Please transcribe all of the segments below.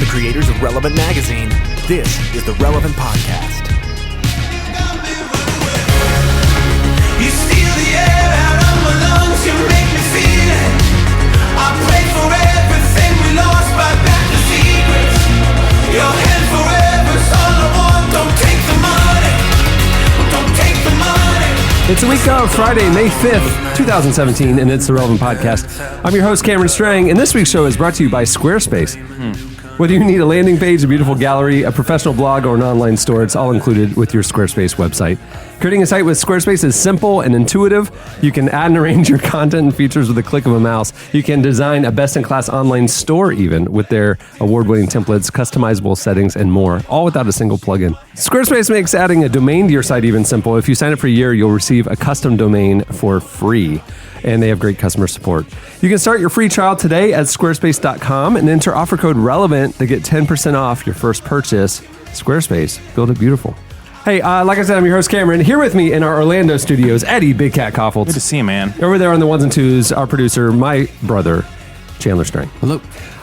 the creators of Relevant Magazine. This is the Relevant Podcast. You steal the air out of my lungs, you make me feel it. I pray for everything we lost, but back the secrets. Your hand forever's all I want. Don't take the money. Don't take the money. It's a week of Friday, May 5th, 2017, and it's the Relevant Podcast. I'm your host, Cameron Strang, and this week's show is brought to you by Squarespace. Whether you need a landing page, a beautiful gallery, a professional blog, or an online store, it's all included with your Squarespace website. Creating a site with Squarespace is simple and intuitive. You can add and arrange your content and features with a click of a mouse. You can design a best-in-class online store even with their award-winning templates, customizable settings, and more, all without a single plugin. Squarespace makes adding a domain to your site even simple. If you sign up for a year, you'll receive a custom domain for free. And they have great customer support. You can start your free trial today at squarespace.com and enter offer code RELEVANT to get 10% off your first purchase. Squarespace, build it beautiful. Hey, like I said, I'm your host, Cameron. Here with me in our Orlando studios, Eddie Big Cat Koffoltz. Good to see you, man. Over there on the ones and twos, our producer, my brother, Chandler Strang. Hello.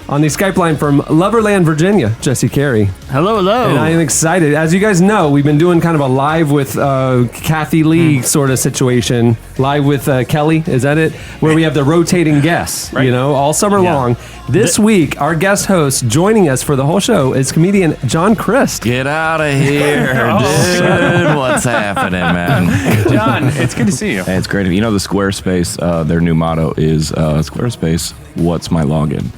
On the Skype line from Loverland, Virginia, Jesse Carey. Hello, hello. And I am excited. As you guys know, we've been doing kind of a live with Kathy Lee sort of situation. Live with Kelly, is that it? Where we have the rotating guests, right. you know, all summer long. This week, our guest host joining us for the whole show is comedian John Crist. Get out of here, dude. What's happening, man? John, it's good to see you. Hey, it's great. You know, the Squarespace, their new motto is Squarespace, what's my login?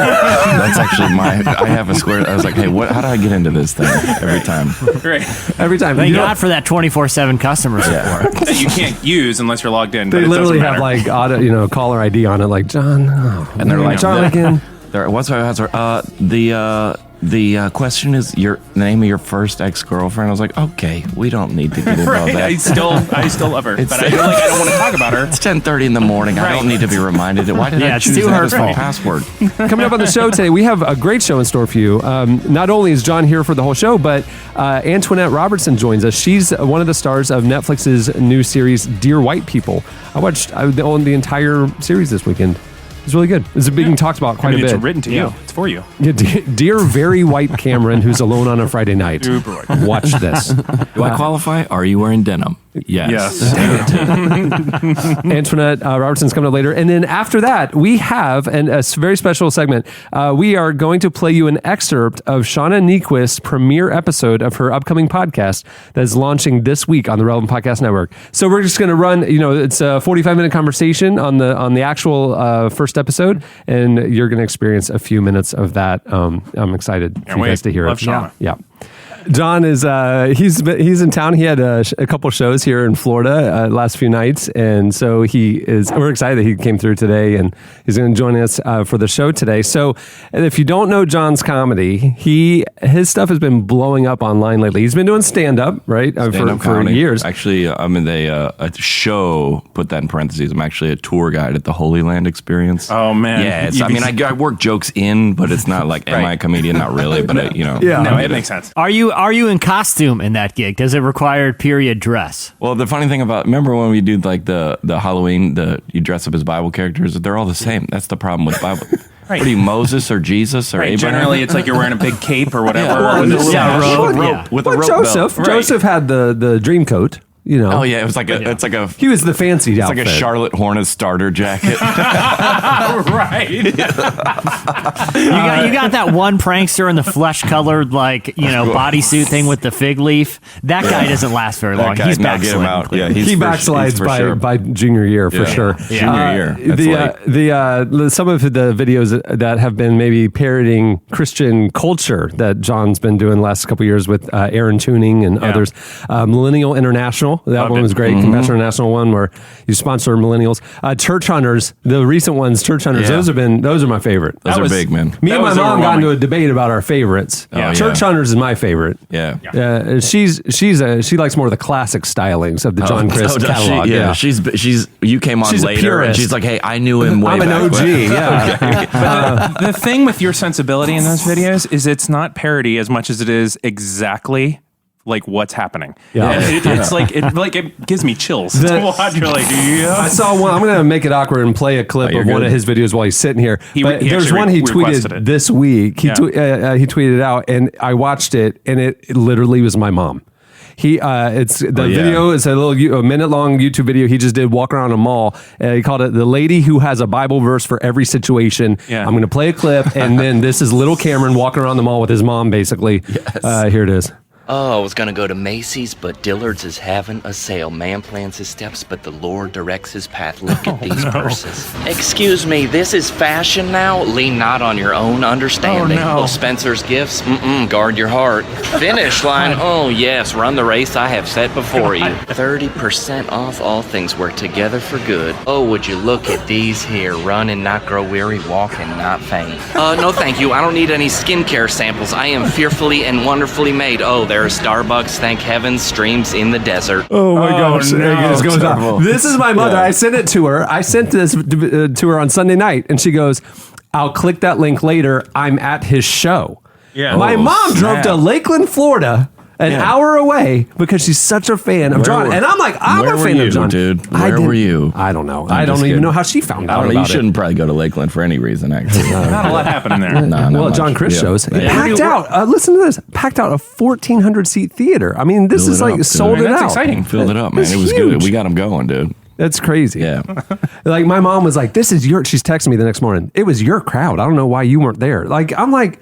That's actually I have a Square. I was like, hey, how do I get into this thing every time? Great. Every time. Thank God for that 24/7 customer support. That you can't use unless you're logged in. They but it literally doesn't have matter. like auto, caller ID on it, like John. Oh, And they're like, John again. What's my answer? The question is the name of your first ex-girlfriend. I was like, okay, we don't need to get into all Right. that. I still love her, but I feel like I don't want to talk about her. It's 10:30 in the morning. I don't need to be reminded. Why did I it's choose too that as my hurtful. password? Coming up on the show today, we have a great show in store for you. Not only is John here for the whole show, but Antoinette Robertson joins us. She's one of the stars of Netflix's new series, Dear White People. I watched the entire series this weekend. It's really good. It's being talked about quite a bit. It's written to you. It's for you. Yeah, dear very white Cameron, who's alone on a Friday night. Super white. Watch this. Do I qualify? Are you wearing denim? Yes. Antoinette Robertson's coming up later. And then after that, we have a very special segment. We are going to play you an excerpt of Shauna Niequist's premiere episode of her upcoming podcast that is launching this week on the Relevant Podcast Network. So we're just going to run, it's a 45-minute conversation on the actual first episode, and you're going to experience a few minutes of that. I'm excited for you guys to hear Love it. Shauna. Yeah. John is he's in town. He had a couple shows here in Florida last few nights, and so we're excited that he came through today, and he's going to join us for the show today. So if you don't know John's comedy, his stuff has been blowing up online lately. He's been doing stand-up, right? For years. Actually, I'm in a show, put that in parentheses, I'm actually a tour guide at the Holy Land Experience. Oh, man. Yeah, I work jokes in, but it's not like, am I a comedian? Not really, but Yeah. No, it makes sense. Are you in costume in that gig? Does it require period dress? Well, the funny thing remember when we do like the Halloween, you dress up as Bible characters, they're all the same. That's the problem with Bible. Right. What are you, Moses or Jesus or Right. Abraham? Generally, it's like you're wearing a big cape or whatever. With a rope Joseph. belt. Joseph had the dream coat. Oh yeah, it's like a He was the fancy it's outfit. like a Charlotte Hornets starter jacket. Right. You got that one prankster in the flesh-colored bodysuit thing with the fig leaf. That guy doesn't last very long. He's get him out. backsliding. Yeah, He backslides by junior year for sure. Junior year. That's Some of the videos that have been maybe parodying Christian culture that John's been doing the last couple of years with Aaron Tuning and others. Millennial International. That one was great. Compassion International one where you sponsor millennials. Church Hunters, the recent ones, Church Hunters. Yeah. Those are my favorite. Those are big, man. Me and my was mom got overwhelming. into a debate about our favorites. Yeah. Church Hunters is my favorite. Yeah. She likes more of the classic stylings of the John Crist does catalog. she? Yeah. She's you came on She's a later purist. and she's like, hey, I knew him way I'm an back OG. when. Yeah. The thing with your sensibility in those videos is it's not parody as much as it is exactly like what's happening. Yeah. And it's like it gives me chills to watch. You're like, I saw one. I'm going to make it awkward and play a clip of one of his videos while he's sitting here. He There's actually one he requested tweeted it. this week. He tweeted it out, and I watched it, and it literally was my mom. Video is a minute long YouTube video he just did walk around a mall. He called it "The Lady Who Has a Bible Verse for Every Situation." Yeah. I'm going to play a clip, and then this is little Cameron walking around the mall with his mom, basically. Yes. Here it is. Oh, I was gonna go to Macy's, but Dillard's is having a sale. Man plans his steps, but the Lord directs his path. Look at these purses. Excuse me, this is fashion now? Lean not on your own understanding. Oh, no. Oh, Spencer's gifts? Guard your heart. Finish line? Oh, yes, run the race I have set before you. 30% off, all things work together for good. Oh, would you look at these here? Run and not grow weary, walk and not faint. No thank you, I don't need any skincare samples. I am fearfully and wonderfully made. Oh, there's Starbucks, thank heaven, streams in the desert. Oh my gosh. no. It just goes Terrible. on. This is my mother. Yeah. I sent it to her. I sent this to her on Sunday night, and she goes, I'll click that link later. I'm at his show. Yeah. My Oh, mom drove snap. to Lakeland, Florida, an hour away because she's such a fan of John. And I'm like, I'm where a were fan you, of John. dude? I Where were didn't- you? I don't know. I'm I don't just even kidding. know how she found I out don't know. about You shouldn't probably go to Lakeland for any reason, actually. Not a lot happening there. No, not Well, much. John Crist Yeah. shows. It Yeah. packed out. Listen to this. Packed out a 1,400 seat theater. I mean, this Fill is it like up, dude. sold I mean, it that's out. exciting. Filled it up, man. It's It was huge. good. We got him going, dude. That's crazy. Yeah. Like my mom was like, "This is your." She's texting me the next morning. It was your crowd. I don't know why you weren't there. Like I'm like,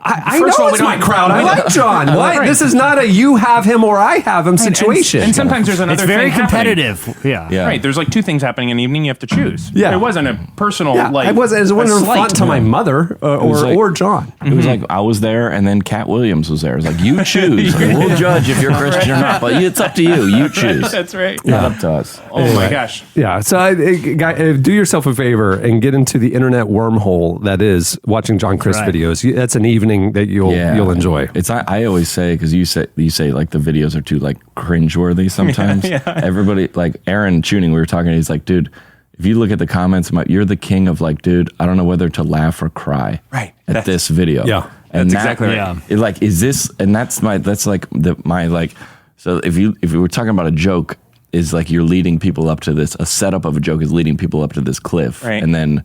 I First of know all, it's we my don't- crowd. I like John. What? Right. This is not a you have him or I have him situation. And sometimes there's another It's very thing happening. competitive. Yeah. Yeah. Right, there's like two things happening in the evening. You have to choose. Yeah. It wasn't a personal yeah, like. it wasn't a an slight. affront to my mother was like- or John. It was like I was there, and then Cat Williams was there. It was like, you choose. We'll judge if you're Christian or not, but it's up to you. You choose. That's right. Not up to us. Oh my gosh. Yeah, so do yourself a favor and get into the internet wormhole that is watching John Crist Right. videos. That's an evening that you'll enjoy. It's I always say, because you say like the videos are too like cringeworthy sometimes. Everybody, like Aaron Tuning, we were talking, he's like, dude, if you look at the comments, you're the king of like, dude, I don't know whether to laugh or cry Right. at this video. Yeah. And That's exactly right. Yeah. It, like, is this, and that's like my like, so if you were talking about a joke, is like you're leading people up to this, a setup of a joke is leading people up to this cliff. Right. And then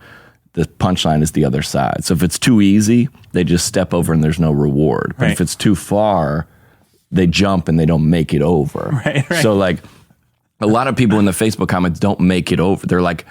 the punchline is the other side. So if it's too easy, they just step over and there's no reward. But Right. if it's too far, they jump and they don't make it over. Right. So like a lot of people in the Facebook comments don't make it over. They're like,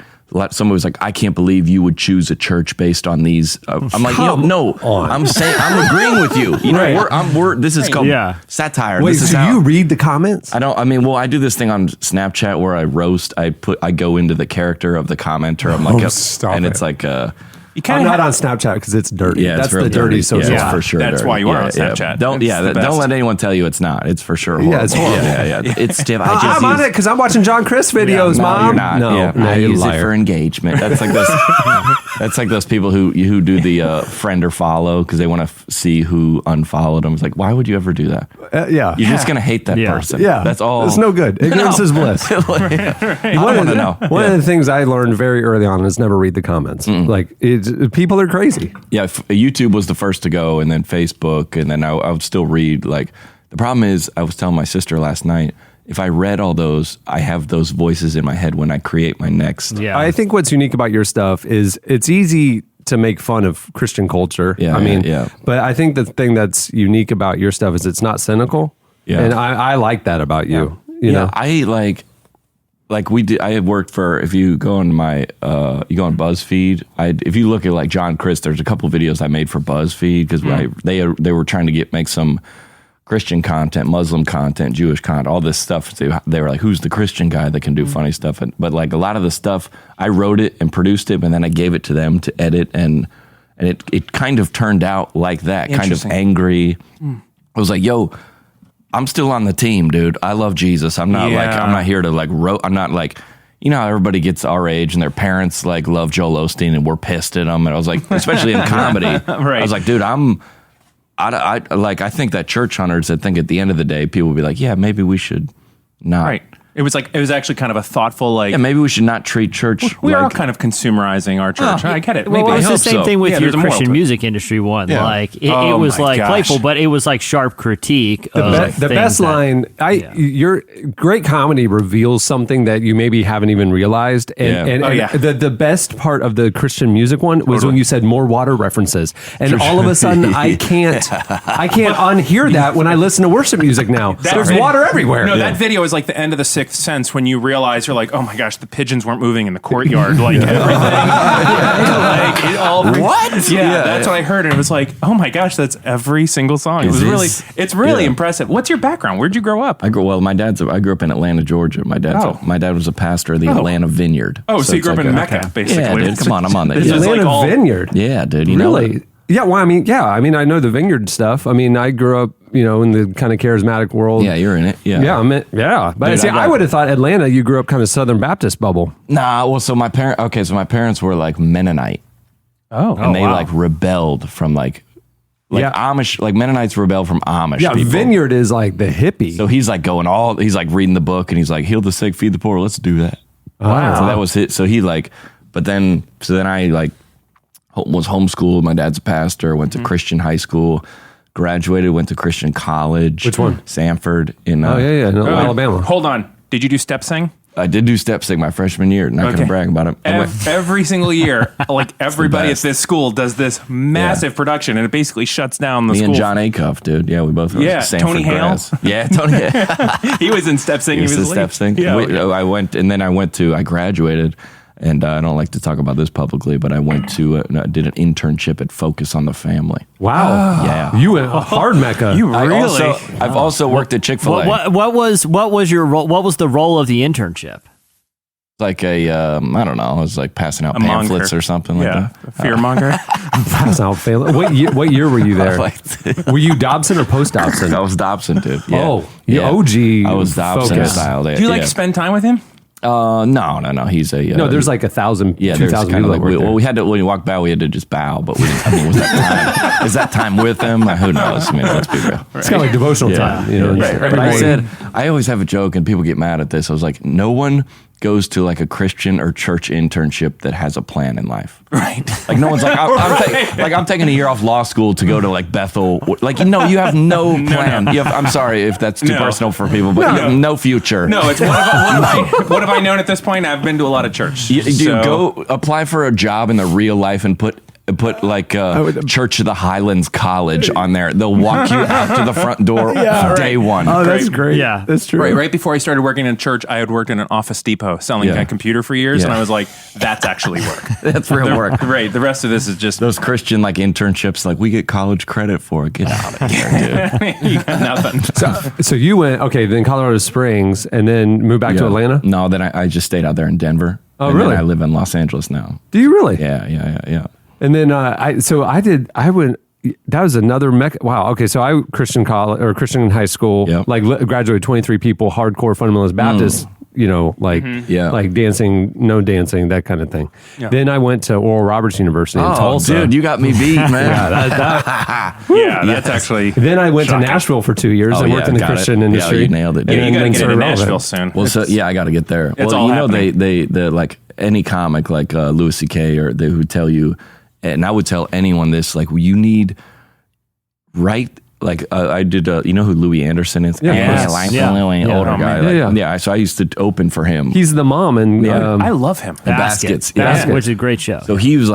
someone was like, I can't believe you would choose a church based on these. I'm like, no, I'm saying, I'm agreeing with you. You know, this is called satire. Wait, This is so how- you read the comments? I do this thing on Snapchat where I roast. I go into the character of the commenter. I'm like, stop and it. it's like, You I'm kind not of on Snapchat because it's dirty. yeah, it's That's real the dirty social. Yeah, it's Yeah. for sure. That's dirty. why you are on Yeah. Snapchat. Don't That's the don't best. let anyone tell you it's not. It's for sure horrible. Yeah, it's horrible. Yeah. It's stiff. I'm on it because I'm watching John Crist videos, No, Mom. you're not. No, Yeah. no, I you use liar. it for engagement. That's like those. That's like those people who do the friend or follow because they want to see who unfollowed them. It's like, why would you ever do that? Yeah. You're just gonna hate that Yeah. person. Yeah, That's all. It's no good. Ignorance is bliss. I want to know. One of the things I learned very early on is never read the comments. Like, people are crazy. Yeah, YouTube was the first to go, and then Facebook, and then I would still read. Like, the problem is, I was telling my sister last night, if I read all those, I have those voices in my head when I create my next. Yeah. I think what's unique about your stuff is it's easy to make fun of Christian culture. Yeah, I mean, yeah. But I think the thing that's unique about your stuff is it's not cynical. Yeah. And I like that about you. You know? I like we did. I had worked for. If you go on my, you go on BuzzFeed. If you look at like John Crist, there's a couple videos I made for BuzzFeed because they were trying to make some Christian content, Muslim content, Jewish content, all this stuff. They were like, who's the Christian guy that can do funny stuff? But like a lot of the stuff, I wrote it and produced it, and then I gave it to them to edit, and it kind of turned out like that, kind of Interesting. angry. I was like, yo, I'm still on the team, dude. I love Jesus. I'm not I'm not here to like, I'm not like, you know how everybody gets our age and their parents like love Joel Osteen and we're pissed at them. And I was like, especially in comedy, I was like, dude, I think that church hunters that think at the end of the day, people will be like, yeah, maybe we should not. Right. It was actually kind of a thoughtful, like, Yeah, maybe we should not treat church. we are like, kind of consumerizing our church. I get it. Well, Maybe. it's the same thing with Yeah, your there's a moral Christian to it. music industry one. Yeah. Like it Oh was my like gosh. playful, but it was like sharp critique. Of The things best that- line, your great comedy reveals something that you maybe haven't even realized. And, Yeah. and the best part of the Christian music one was when you said more water references. And all of a sudden I can't unhear that when I listen to worship music now. There's water everywhere. No, that video is like the end of The Sixth Sense when you realize you're like, oh my gosh, the pigeons weren't moving in the courtyard, like everything. Like, it all What? Yeah, that's what I heard, and it was like, oh my gosh, that's every single song. It's really impressive. What's your background? Where'd you grow up? I grew up in Atlanta, Georgia. My dad was a pastor of the Atlanta Vineyard. Oh, so you it's grew up like in a- Mecca, basically. Yeah, dude, come on, I'm on that. The It's Yeah, just like Atlanta all- Vineyard. yeah, dude, you know Really? that? Yeah, well, I mean, I know the vineyard stuff. I mean, I grew up, in the kind of charismatic world. Yeah, you're in it. Yeah. Yeah. But Dude, see, I would have thought Atlanta, you grew up kind of Southern Baptist bubble. Nah, well, so my parents were like Mennonite, and they like rebelled from like Yeah. Amish, like Mennonites rebel from Amish Yeah, people. vineyard is like the hippie. So he's like he's like reading the book and he's like, heal the sick, feed the poor. Let's do that. Wow. So that was it. So he like, so then I like was homeschooled. My dad's a pastor, went to Christian high school, graduated, went to Christian college. Which one? Sanford in No, Alabama. Hold on. Did you do step sing? I did do step sing my freshman year. Not gonna brag about it. Every single year, like everybody at this school does this massive production, and it basically shuts down the Me school. and John Acuff, dude. Yeah, we both were Yeah, Sanford Tony Hale? grads. Yeah, Tony Hale. He was in step sing. He was the late. step sing. Yeah, I graduated, and I don't like to talk about this publicly, but I went to did an internship at Focus on the Family. Wow. Yeah. You went hard Mecca. You really? I've also worked at Chick-fil-A. What was your role? What was the role of the internship? Like I don't know, I was like passing out A pamphlets monger. or something like Yeah, that. fear monger. Pass out fail. What year were you there? Were you Dobson or post Dobson? I was Dobson, dude. Yeah. Oh, you OG I was Dobson Focus. style. Do you like spend time with him? No. He's a No, there's like 1,000, yeah. There's 2,000 kind people of that like work there. we had to when you walk by, we had to just bow, but we didn't. I mean, was that time? Is that time with him? Who knows? I mean, let's be real. It's kind of like devotional time. But I said, I always have a joke, and people get mad at this. I was like, no one goes to like a Christian or church internship that has a plan in life. Right. Like no one's like, I'm taking a year off law school to go to like Bethel. Like, you have no plan. No. You have, I'm sorry if that's too No. personal for people, but you have no future. No, it's what have I known at this point? I've been to a lot of church. Dude, go apply for a job in the real life and put like Church of the Highlands College on there. They'll walk you out to the front door day one. Oh, that's great. Yeah. That's true. Right before I started working in church, I had worked in an Office Depot selling Yeah. a computer for years, and Yeah. I was like, that's actually work. That's real work. Right. The rest of this is just Those Christian like internships, like we get college credit for it. Get out of here, dude. you got nothing. So you went, then Colorado Springs and then moved back to Atlanta? No, then I just stayed out there in Denver. Oh, And then really? I live in Los Angeles now. Do you really? Yeah. And then that was another Mecca. Wow. Okay. So I Christian college or Christian high school, Yep. graduated 23 people, hardcore fundamentalist Baptist, like dancing, no dancing, that kind of thing. Yeah. Then I went to Oral Roberts University in Tulsa. dude, you got me beat, man. Yeah, that's actually. Then I went Shocking. to Nashville for 2 years. Oh, I worked yeah, in the got it. Christian Yeah, industry. you nailed it, dude. Yeah, you And got to then get sort into of relevant. Nashville soon. Well, I got to get there. It's Well, all you know, happening. they like any comic like Louis C.K. or they who tell you, and I would tell anyone this, like you need like I did. You know who Louis Anderson is? Yeah, I yes. like Yeah. Louis, Yeah. older Oh, guy. man. Yeah. So I used to open for him. He's the mom and Yeah. I love him. Baskets. Yeah. Basket, which is a great show. So he's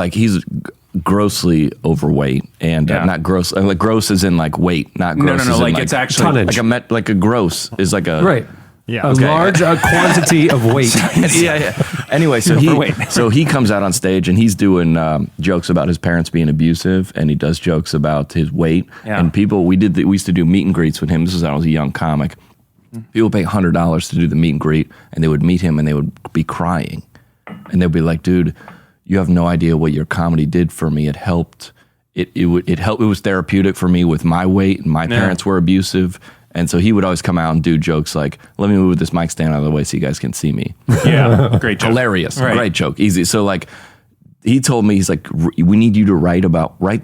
grossly overweight and Yeah. not gross. Like gross is in like weight, not gross. No. as in, Like it's actually tonnage. like a gross is like a right. Yeah. A large quantity of weight. yeah. Anyway, so he comes out on stage and he's doing jokes about his parents being abusive, and he does jokes about his weight. Yeah. And people, we used to do meet and greets with him. This was when I was a young comic. People pay $100 to do the meet and greet, and they would meet him and they would be crying, and they'd be like, "Dude, you have no idea what your comedy did for me. It helped. It helped. It was therapeutic for me with my weight, and my parents were abusive." And so he would always come out and do jokes like, "Let me move this mic stand out of the way so you guys can see me." Yeah, great joke. Hilarious. Right. Great joke. Easy. So like he told me, he's like, we need you to write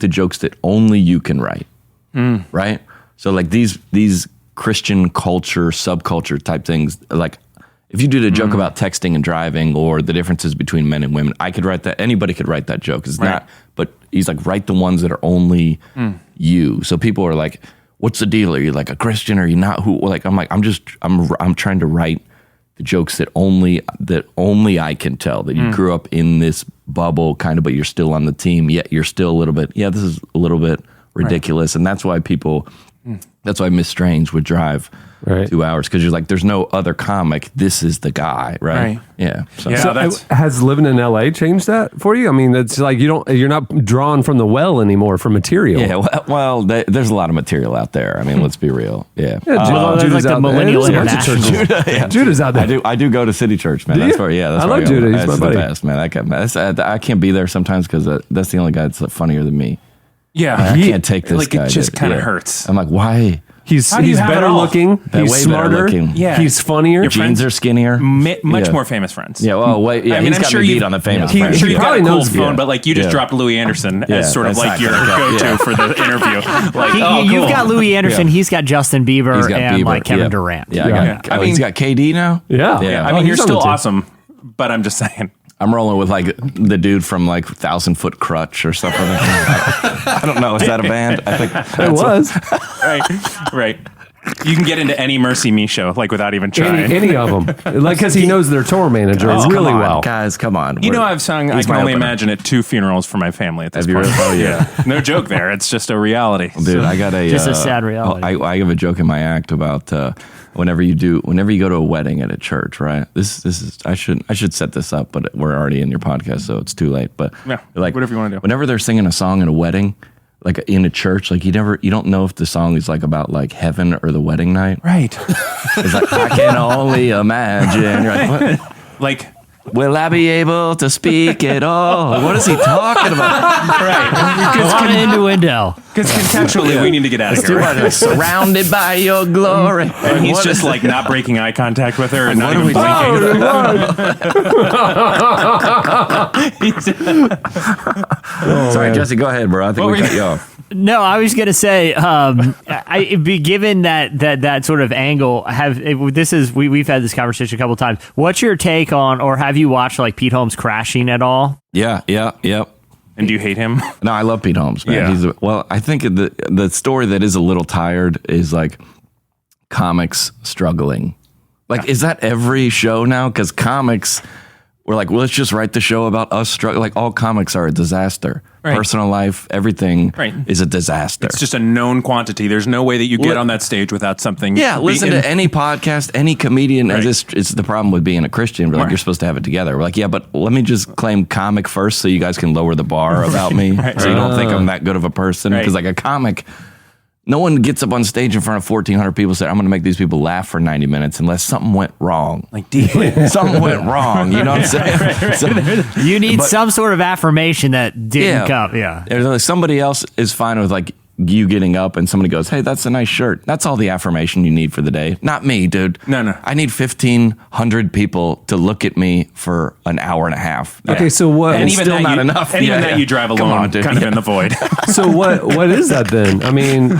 the jokes that only you can write. Right? So like these Christian culture, subculture type things, like if you did a joke about texting and driving or the differences between men and women, I could write that. Anybody could write that joke. It's not, but he's like, write the ones that are only you. So people are like, what's the deal? Are you like a Christian? Or are you not? Who? Like, I'm trying to write the jokes that only I can tell, that you grew up in this bubble kind of, but you're still on the team, yet you're still a little bit, this is a little bit ridiculous. And that's why that's why Miss Strange would drive 2 hours, because you're like, there's no other comic. This is the guy, right? Yeah. So has living in LA changed that for you? I mean, it's like you're not drawn from the well anymore for material. Yeah. Well, there's a lot of material out there. I mean, let's be real. Yeah. Judah's like the Millennial International. Judah's out there. I do go to City Church, man. That's where. Yeah, that's I love Judah. He's my buddy. The best, man. I can't be there sometimes because that's the only guy that's funnier than me. Yeah, I can't take this guy. It just kind of hurts. I'm like, why? He's better looking. He's smarter. Yeah. He's funnier. Your jeans are skinnier. Much more famous friends. Yeah, well, wait. Yeah, I mean, he's got me beat on the famous friends. I'm sure you've got a cool phone, Yeah. but like you just dropped Louis Anderson as sort of like your go-to for the interview. Like, You've got Louis Anderson. He's got Justin Bieber He's got and Bieber. like Kevin Durant. Yeah, he's got KD now. Yeah. I mean, you're still awesome, but I'm just saying. I'm rolling with like the dude from like 1,000-Foot Crutch or something. I don't know. Is that a band? I think It was. Right. You can get into any Mercy Me show like without even trying. Any of them. Like, because he knows their tour manager really well. Guys, come on. You know, I've sung I Can Only Imagine at 2 funerals for my family at this point. Oh, yeah. No joke there. It's just a reality. Dude, I got just a sad reality. I have a joke in my act about whenever you go to a wedding at a church, right? This is I should set this up, but we're already in your podcast, so it's too late. But like whatever you want to do. Whenever they're singing a song in a wedding, like in a church, like you don't know if the song is like about like heaven or the wedding night. Right. It's like, I can only imagine. You're like, what? Like, will I be able to speak at all? What is he talking about? right. A lot of innuendo. Because conceptually, we need to get out of here. Right? Surrounded by your glory. And he's just like not breaking eye contact with her and not even blinking. Sorry, Jesse, go ahead, bro. I think we cut you off. No, I was gonna say, given that sort of angle, we've had this conversation a couple times. What's your take on, or have you watched like Pete Holmes Crashing at all? Yeah. And do you hate him? No, I love Pete Holmes, man. Yeah. I think the story that is a little tired is like comics struggling. Like, is that every show now? Because comics, we're like, well, let's just write the show about us struggling. Like, all comics are a disaster. Right. Personal life, everything is a disaster. It's just a known quantity. There's no way that you get on that stage without something. Yeah, listen to any podcast, any comedian. Right. It's the problem with being a Christian. We're like, you're supposed to have it together. We're like, yeah, but let me just claim comic first so you guys can lower the bar about me. So you don't think I'm that good of a person. Because like a comic, no one gets up on stage in front of 1,400 people and says, I'm going to make these people laugh for 90 minutes unless something went wrong. Like deeply. Something went wrong. You know what I'm saying? You need some sort of affirmation that didn't come. Yeah. There's somebody else is fine with like you getting up and somebody goes, hey, that's a nice shirt. That's all the affirmation you need for the day. Not me, dude. No. I need 1,500 people to look at me for an hour and a half. Okay, so what? And even still that not you, enough. And even that you drive alone, kind of in the void. So what is that then? I mean,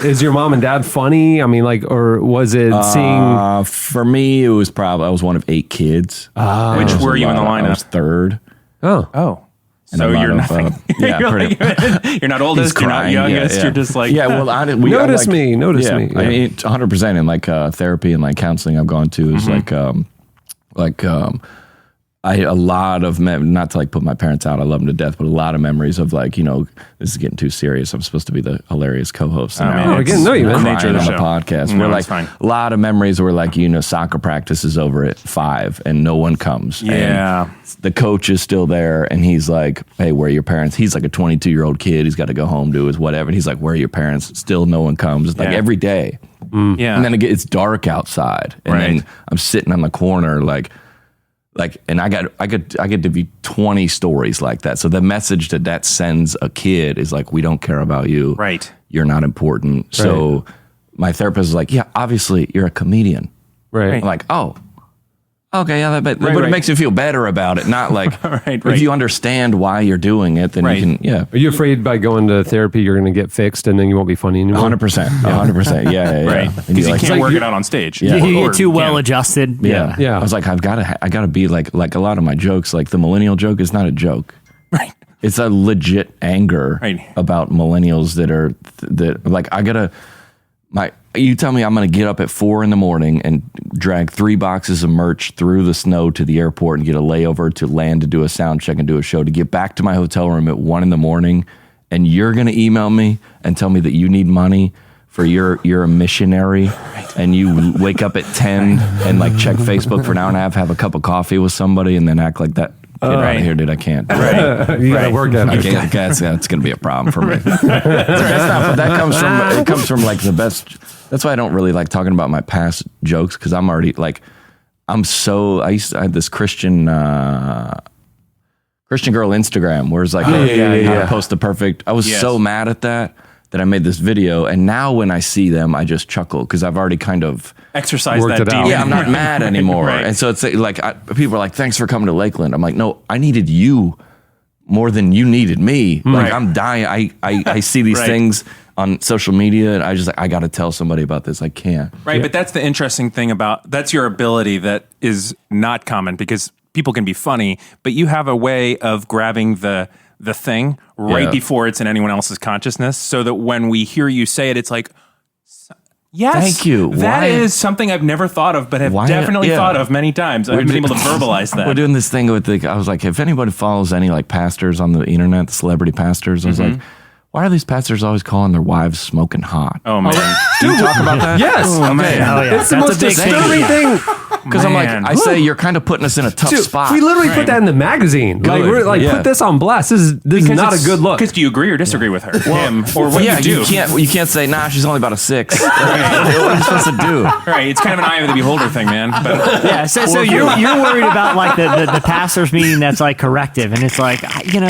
is your mom and dad funny? I mean, like, or was it seeing? For me, it was probably I was one of 8 kids. Which were you in the lineup? I was third. Oh. So you're nothing. You're not oldest. You're not youngest. You're just like notice me. I mean, 100% in like therapy and like counseling I've gone to is a lot of not to like put my parents out. I love them to death, but a lot of memories of like, this is getting too serious. I'm supposed to be the hilarious co-host. Again, no, you nature of the show. Podcast. No, we're like a lot of memories where like soccer practice is over at 5 and no one comes. Yeah, and the coach is still there and he's like, "Hey, where are your parents?" He's like a 22-year-old kid. He's got to go home do his whatever. And he's like, "Where are your parents?" Still, no one comes. It's like every day. Yeah, and then it's dark outside, and then I'm sitting on the corner like, and I get to be 20 stories like that. So the message that sends a kid is like, we don't care about you. Right. You're not important. Right. So my therapist is like, yeah, obviously you're a comedian. Right. I'm like, oh, Okay, yeah, but Right, it right. makes you feel better about it. Not like Right. if you understand why you're doing it, then Right. you can. Yeah, Are you afraid by going to therapy you're going to get fixed and then you won't be funny anymore? 100%, 100%. Yeah, Right. And Because you like, can't work it out on stage. Yeah. You Or get too well can't. adjusted. Yeah. Yeah. I was like, I gotta be like a lot of my jokes, like the millennial joke is not a joke. Right. It's a legit anger Right. about millennials you tell me I'm going to get up at 4 a.m. and drag 3 boxes of merch through the snow to the airport and get a layover to land to do a sound check and do a show to get back to my hotel room at 1 a.m. and you're going to email me and tell me that you need money for you're a missionary and you wake up at 10 and like check Facebook for an hour and a half, have a cup of coffee with somebody and then act like that. Get out Right. of here, dude. I can't. You got to work that I out. can't, that's going to be a problem for me. But that comes from like the best. That's why I don't really like talking about my past jokes because I'm already like, I had this Christian girl Instagram where it's like, how to post the perfect. I was so mad at that I made this video. And now when I see them, I just chuckle because I've already kind of Exercise Worked that it out. demon. yeah, I'm not mad anymore. Right. And so it's like, people are like, thanks for coming to Lakeland. I'm like, no, I needed you more than you needed me. Like Right. I'm dying. I see these Right. things on social media and I just like, I got to tell somebody about this. I can't. Right, but that's the interesting thing that's your ability that is not common because people can be funny, but you have a way of grabbing the thing right Yeah. before it's in anyone else's consciousness so that when we hear you say it, it's like, yes, Thank you. That Why- is something I've never thought of, but have Why- definitely yeah. thought of many times. I've been able to verbalize that. We're doing this thing with I was like, if anybody follows any like pastors on the internet, the celebrity pastors, I was like, why are these pastors always calling their wives smoking hot? Oh, man. Do you talk about that? Yes. Oh, man. Oh, yeah. It's the That's most a big thing. disturbing thing. Because I'm like, Man. I say you're kind of putting us in a tough Dude, spot. we literally put that in the magazine. Like, Good. we're like, Yeah. put this on blast. This is not a good look. Because do you agree or disagree with her? Him? Or what yeah, you do? you can't say, nah, she's only about a 6. What are you supposed to do? Right, it's kind of an eye of the beholder thing, man. But Yeah, so you're worried about like the pastor's meeting that's like corrective, and it's like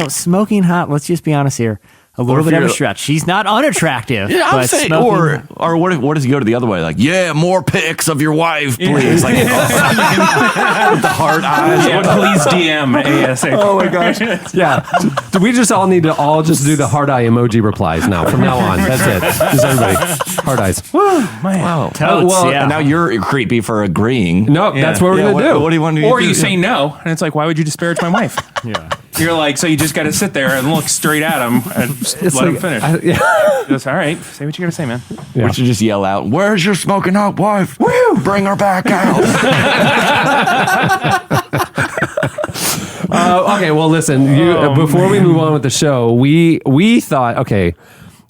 smoking hot. Let's just be honest here, a little if bit of a you're- start. She's not unattractive. Yeah, I'm but saying, smoking- or what does he go to the other way? Like, yeah, more pics of your wife, please. Like, with the hard eyes. yeah, please DM ASAP. Oh my gosh. Yeah. Do we just all need to just do the heart eye emoji replies now from now on? That's it. Just everybody. Heart eyes. Wow. Totes, well, yeah. And now you're creepy for agreeing. No, that's what we're Yeah, going to do. What do you want to do? Or you say no, and it's like, why would you disparage my wife? Yeah. You're like, so you just got to sit there and look straight at him and just let him finish. Just, all right, say what you got to say, man. Why don't you just yell out, where's your smoking hot wife? Woo! Bring her back out. Okay, well, listen. Before we move on with the show, we thought, okay,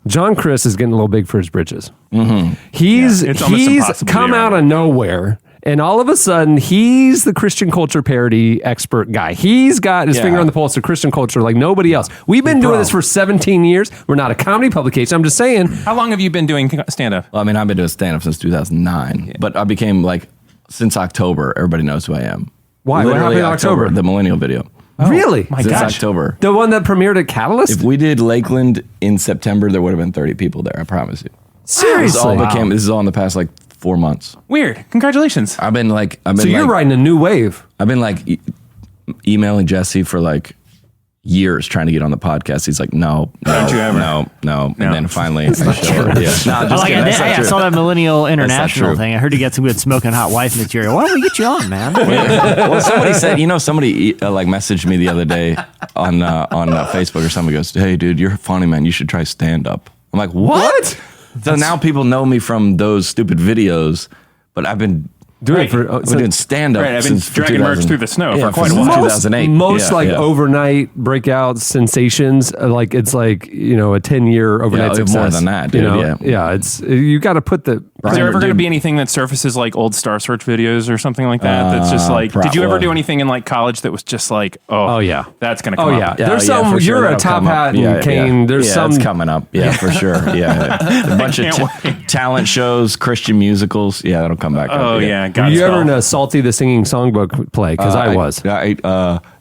John Crist is getting a little big for his britches. Mm-hmm. He's it's almost impossible to come do out right of nowhere. And all of a sudden, he's the Christian culture parody expert guy. He's got his finger on the pulse of Christian culture like nobody else. We've been doing this for 17 years. We're not a comedy publication. I'm just saying. How long have you been doing stand-up? Well, I mean, I've been doing stand-up since 2009. But I became like, since October, everybody knows who I am. Why? What Literally happened in October? The millennial video. Really? My Since gosh. October. The one that premiered at Catalyst? If we did Lakeland in September, there would have been 30 people there. I promise you. Seriously? This is all in the past like 4 months. Weird. Congratulations. I've been So you're riding a new wave. I've been like emailing Jesse for like years trying to get on the podcast. He's like, no. And then finally I showed her. Yeah. No, I just like kidding. it. That's not I true. saw that Millennial International true. thing. I heard you got some good smoking hot wife material. Why don't we get you on, man? Well, somebody said, somebody like messaged me the other day on Facebook or somebody goes, hey, dude, you're funny, man. You should try stand up. I'm like, what? So now people know me from those stupid videos, but I've been Doing doing stand up. Right, I've been dragging merch through the snow for quite a since while. 2008. Most Yeah, yeah. overnight breakout sensations, like it's like, a 10-year overnight Yeah, success. more than that, dude, yeah. It's, you got to put the. Is there ever going to be anything that surfaces like old Star Search videos or something like that? That's just like, did you ever do anything in like college that was just like, Oh, yeah. that's going to Oh, come yeah. up? There's yeah, some, for sure, you're a that'll top come up. hat and cane. There's some. it's coming up. Yeah, for sure. Yeah. A bunch of can't talent shows, Christian musicals. Yeah, that'll come back Oh, up. yeah. Were Godspell. you ever in a Salty the Singing Songbook play? Because I was.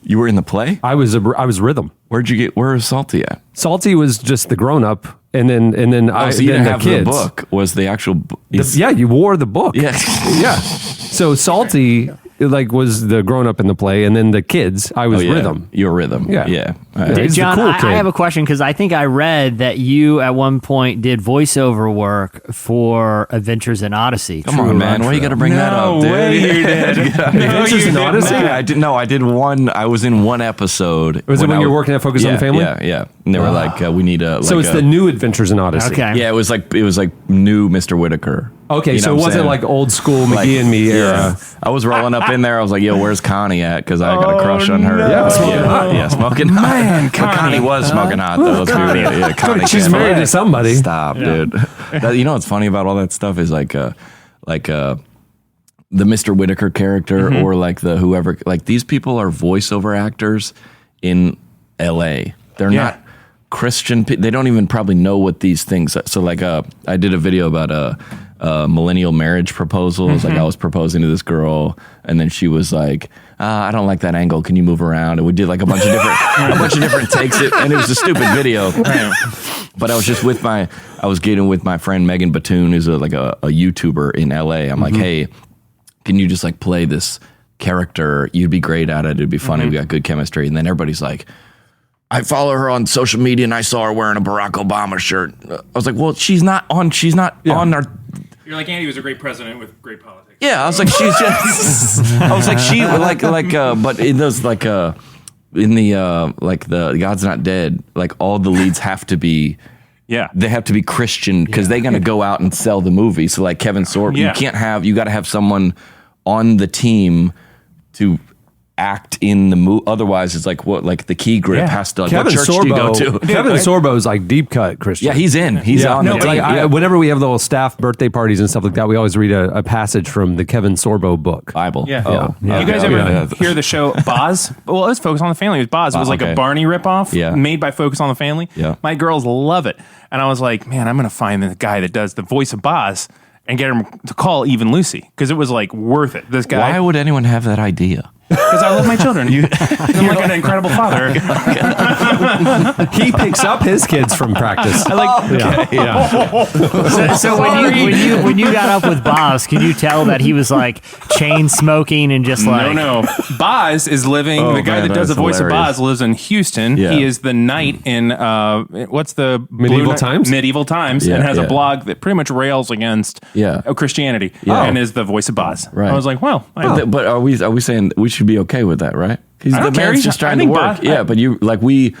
You were in the play? I was Rhythm. Where was Salty at? Salty was just the grown up, and then So you then didn't the have kids. the book. Was the actual book? Yeah, you wore the book. Yeah. Yeah. So Salty was the grown up in the play, and then the kids, I was Rhythm. You're Rhythm. Yeah. Yeah. He's the John, cool I kid. have a question because I think I read that you at one point did voiceover work for Adventures in Odyssey. Come on, man. Why you got to bring that up, dude? way you did. Adventures in Odyssey? Yeah, I did one. I was in one episode. Was it when you were working at Focus on the Family? Yeah. And they were like, we need a. So it's the new Adventures in Odyssey. Okay. Yeah, it was like new Mr. Whitaker. Okay, You know so it what I'm wasn't saying? like old school McGee and me era. I was rolling up in there. I was like, "Yo, where's Connie at?" Because I got a crush on her. Yeah, smoking hot. Yeah, smoking hot. Man, Connie was smoking hot though. Let's be real. Yeah, Connie. She's married to somebody. Stop, dude. You know what's funny about all that stuff is like the Mr. Whitaker character or like the whoever. Like these people are voiceover actors in L.A. They're not Christian. They don't even probably know what these things. So like I did a video about millennial marriage proposals. Like I was proposing to this girl, and then she was like, "I don't like that angle. Can you move around?" And we did like a bunch of different takes. And it was a stupid video. But I was just I was getting with my friend Megan Batoon, who's a YouTuber in LA. I'm like, "Hey, can you just like play this character? You'd be great at it. It'd be funny. We got good chemistry." And then everybody's like, I follow her on social media and I saw her wearing a Barack Obama shirt. I was like, well, she's not on our. You're like, Andy was a great president with great politics. Yeah, I was like, she's just. I was like, she but it does like in the God's Not Dead. Like all the leads have to be. Yeah. They have to be Christian because they're gonna go out and sell the movie. So like Kevin Sorbo, you got to have someone on the team to act in the movie. Otherwise, it's like like the key grip has to. Like, Kevin what church do you go to? Kevin Sorbo's like deep cut Christian. Yeah, he's in. He's on. No, the like team. whenever we have little staff birthday parties and stuff like that, we always read a passage from the Kevin Sorbo book. Bible. Yeah. Oh, Yeah. You guys ever hear the show Boz? Well, it was Focus on the Family. It was Boz. It was like a Barney ripoff made by Focus on the Family. Yeah. My girls love it. And I was like, man, I'm going to find the guy that does the voice of Boz and get him to call Even Lucy because it was like worth it. This guy. Why would anyone have that idea? Because I love my children. I'm like an incredible father. He picks up his kids from practice. I like. So when you got up with Boz, can you tell that he was like chain smoking and just like No. Boz is living. Oh, the guy man, that does the that's voice hilarious. of Boz lives in Houston. Yeah. He is the knight in what's the Medieval Times? Medieval Times, Yeah, and has yeah. a blog that pretty much rails against Christianity and is the voice of Boz. Right. I was like, well, But are we saying we should be okay with that, right? He's I don't the care. man's He's just not- I trying to think work. Boz- Yeah, but you like we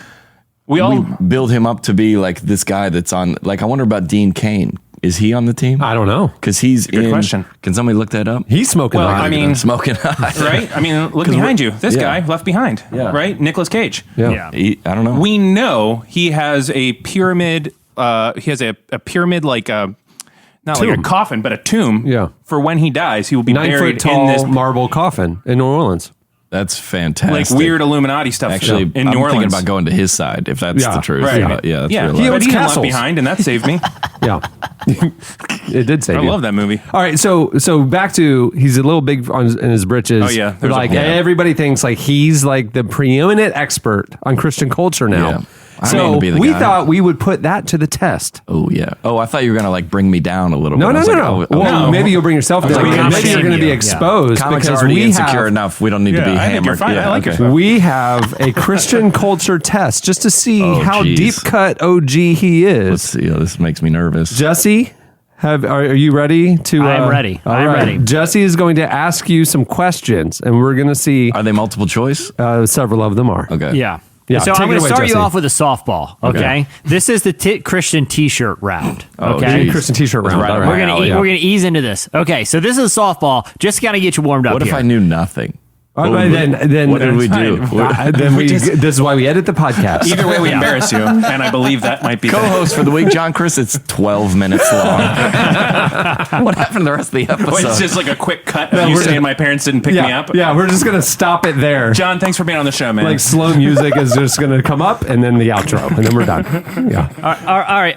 all build him up to be like this guy that's on. Like I wonder about Dean Cain. Is he on the team? I don't know. Because he's Good in. question. Can somebody look that up? He's smoking Well, hot. I mean, Smoking hot. right? I mean, look behind you. This guy left behind. Yeah. Right? Nicolas Cage. yeah. I don't know. We know he has a pyramid. He has a pyramid like a. Not like a Tomb. coffin, but a tomb. Yeah. For when he dies, he will be 9 buried foot tall in this marble coffin in New Orleans. That's fantastic. like weird Illuminati stuff. Actually, in I'm New Orleans. thinking about going to his side if that's the truth. Right. That's yeah. real He life. But owns he didn't left castles. behind, and that saved me. Yeah. It did save I you. love that movie. All right, so back to he's a little big in his britches. Oh, yeah. There's a Like whole- everybody thinks like he's like the preeminent expert on Christian culture now. Yeah. I So need to be the we guy. thought we would put that to the test. Oh yeah. Oh, I thought you were gonna like bring me down a little No, bit. no, I was no, like, no. oh, Well, no. maybe you'll bring yourself down. like, Maybe comics you're going to be shame you. exposed Comics because already we insecure have enough. We don't need to be I think you're hammered. fine. I like okay. it. we have a Christian culture test just to see Oh, how geez. deep cut OG he is. Let's see. This makes me nervous. Jesse, are you ready to? I am ready. all I'm right. ready. Jesse is going to ask you some questions, and we're going to see Are they multiple choice? several of them are. Okay. Yeah. Yeah, So take I'm it going to away, start you Jesse. off with a softball. Okay. This is the Christian T-shirt round. Oh, Okay. geez. Christian T-shirt That's round. right All up right. my We're gonna alley. we're gonna ease into this. Okay, so this is a softball. Just gotta get you warmed up. What if here. I knew nothing? All right, then what did we do? then this is why we edit the podcast. Either way, we embarrass you, and I believe that might be the Co-host for the week, John Chris. It's 12 minutes long. What happened to the rest of the episode? Well, it's just like a quick cut of you we're- saying my parents didn't pick me yeah, up. yeah, we're just gonna stop it there. John, thanks for being on the show, man. Like slow music is just gonna come up, and then the outro, and then we're done. Yeah.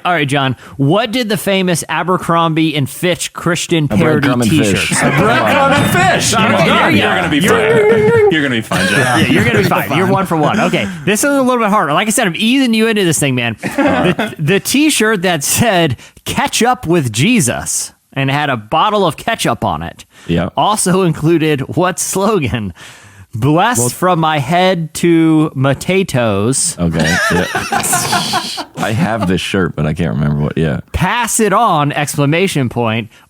All right, John. What did the famous Abercrombie and Fitch Christian parody breadcrumb and T-shirts? fish. Breadcrumb and fish. Okay, there you You're go. gonna be fine. You're gonna be fine, John. Yeah, you're gonna be fine. You're 1 for 1. Okay, this is a little bit harder. Like I said, I'm easing you into this thing, man. The T-shirt that said "Catch up with Jesus," and had a bottle of ketchup on it. Yeah. Also included what slogan? Blessed from my head to potatoes. Okay. Yeah. I have this shirt, but I can't remember what. Yeah. Pass it on! !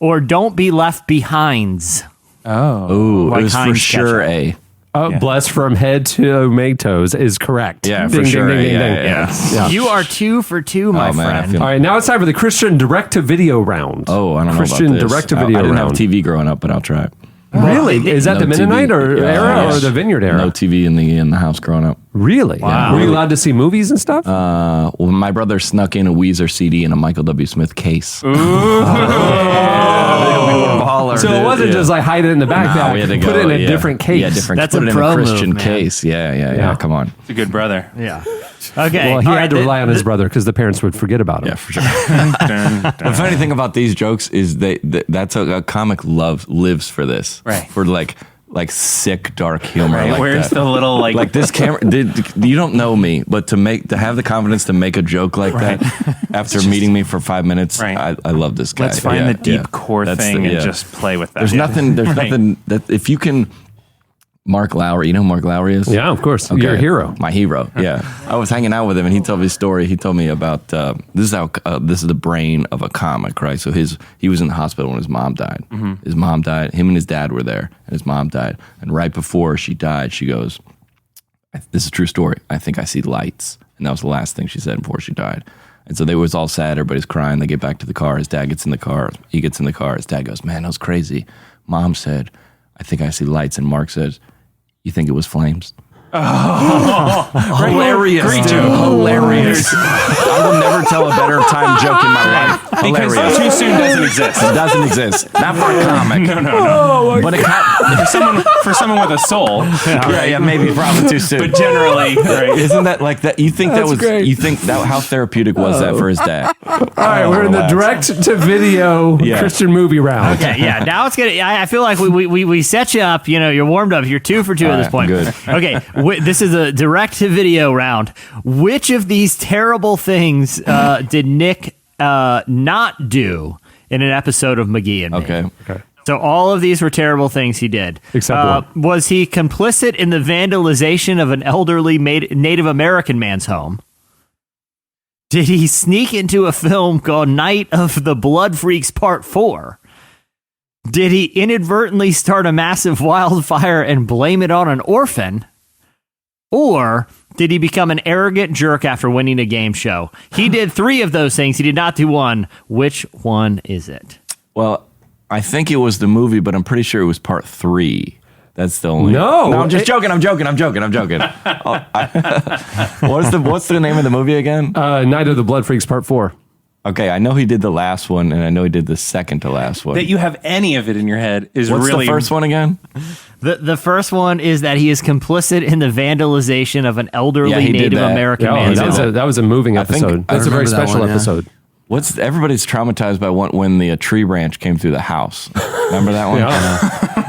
Or don't be left behinds. Ooh, Like it was for Heinz sure ketchup. A. Blessed from head to tomatoes is correct. Yeah, Ding, for ding, sure. ding, ding, Yeah, ding. yeah. Yeah. You are 2 for 2, my Oh, man, I friend. feel- All right, now it's time for the Christian direct-to-video round. Oh, I don't Christian know about this. direct-to-video I didn't round. have TV growing up, but I'll try it. Really? Is that No the Mennonite TV. era Yes. or the Vineyard era? No TV in the house growing up. Really? Wow. Were you allowed to see movies and stuff? Well, my brother snuck in a Weezer CD and a Michael W. Smith case. Ooh. So it wasn't just like hide it in the backpack. we had to put go, it in a yeah. different case. Yeah, different. That's put a it in pro a Christian move, man. case. Yeah. Yeah. Come on. It's a good brother. Yeah. Okay. Well, he all had right, to rely on his brother because the parents would forget about him. Yeah, for sure. Dun, The dun. funny thing about these jokes is that's a comic lives for this. Right. For like sick, dark humor. Right, Like where's that. the little Like this camera, you don't know me, but to have the confidence to make a joke like that after meeting me for 5 minutes, Right. I love this guy. Let's find Yeah, the deep yeah. core That's thing the- and yeah. just play with that. There's nothing that if you can. Mark Lowry, you know who Mark Lowry is? Yeah, of course. Okay. You're a hero. My hero. Yeah. I was hanging out with him and he told me a story. He told me about this is the brain of a comic, right? So he was in the hospital when his mom died. Mm-hmm. His mom died. Him and his dad were there, and his mom died. And right before she died, she goes, "This is a true story. I think I see lights." And that was the last thing she said before she died. And so they was all sad. Everybody's crying. They get back to the car. His dad gets in the car. He gets in the car. His dad goes, "Man, that was crazy." Mom said, "I think I see lights." And Mark says, "You think it was flames?" Hilarious. Great joke. Hilarious. I will never tell a better time joke in my life. Because Hilarious. too soon doesn't exist. It doesn't exist. Not for a comic. No. But For someone with a soul. yeah, maybe probably too soon. But generally, right. Isn't that like that? You think That's great. You think that how therapeutic was that for his dad? All right, we're in the direct-to-video Yeah. Christian movie round. Okay, yeah. Now it's gonna. I feel like we set you up. You know, you're warmed up. You're 2 for 2 at this point. good. Okay, this is a direct-to-video round. Which of these terrible things did Nick not do in an episode of McGee and Me? Okay. So all of these were terrible things he did. Except one. Was he complicit in the vandalization of an elderly Native American man's home? Did he sneak into a film called Night of the Blood Freaks Part 4? Did he inadvertently start a massive wildfire and blame it on an orphan? Or did he become an arrogant jerk after winning a game show? He did 3 of those things. He did not do one. Which one is it? Well, I think it was the movie, but I'm pretty sure it was part 3. That's the only. No. I'm just joking. I'm joking. What's the name of the movie again? Night of the Blood Freaks Part 4. Okay, I know he did the last one, and I know he did the second to last one. That you have any of it in your head is What's really the first one again? The first one is that he is complicit in the vandalization of an elderly Yeah, he did Native that. American Yeah, man's that home. was a moving I think- episode. I That's a very remember that special one, yeah. episode. Everybody's traumatized by when the tree branch came through the house. Remember that one?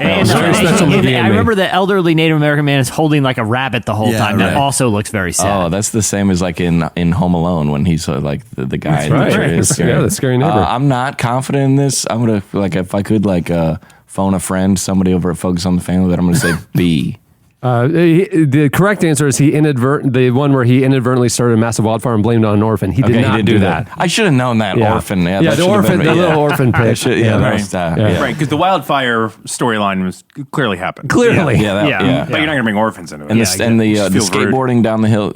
And, very special movie I in me. remember the elderly Native American man is holding like a rabbit the whole Yeah, time. That right. also looks very sad. Oh, that's the same as like in Home Alone when he's like the guy. in the right. tree is scary. Yeah, the scary neighbor. I'm not confident in this. I'm gonna if I could phone a friend, somebody over at Focus on the Family, but I'm gonna say B. The correct answer is the one where he inadvertently started a massive wildfire and blamed it on an orphan. He did Okay, not he did do that. I should have known that orphan. Yeah, that the should have orphan, been- the yeah. little orphan I pig. should- yeah, that Right. was, Yeah. Right, because the wildfire storyline was clearly happened. Clearly. Yeah, Yeah. yeah. But you're not going to bring orphans into it. And Yeah, the Just the feel rude. skateboarding down the hill.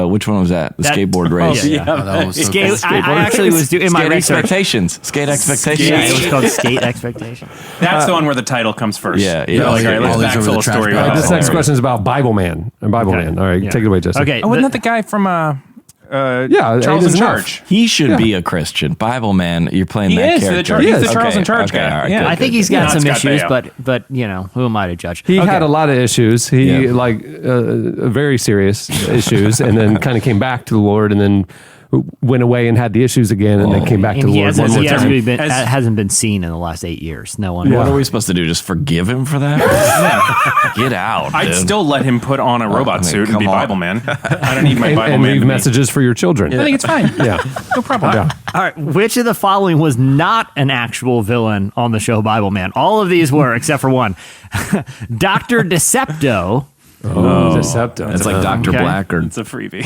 which one was that? The That- skateboard race. yeah. Oh, that was so Skate, cool. I actually was doing my Skate research. expectations. Skate expectations. Yeah, it was called Skate Expectation. That's the one where the title comes first. Yeah, yeah. You're like, all right, let's All these over backfill the a trash story. bag. about This this. next question is about Bible Man. All right, Yeah. take it away, Jesse. Okay. Oh, wasn't that the guy from Yeah, Charles it is in enough. Charge? He should be a Christian. Bible man, you're playing He that is, character. he's the Okay, Charles in Charge okay, guy. all right, Yeah. good, I think good. he's got Not some Scott issues, Baio. but you know, who am I to judge? He Okay. had a lot of issues. He Yeah. very serious issues, and then kind of came back to the Lord, and then went away and had the issues again, and then came back to And the he Lord hasn't, one more he time. hasn't been seen in the last 8 years. No one. What are we supposed to do? Just forgive him for that? Get out. I'd dude. still let him put on a robot I mean, suit and come be on. Bible man. I don't need my Bible And man leave to be- messages for your children. I think it's fine. Yeah. No problem. Yeah. All right. Which of the following was not an actual villain on the show Bible Man? All of these were, except for one. Dr. Decepto, Deceptive. It's like Dr. Okay. Black or. It's a freebie.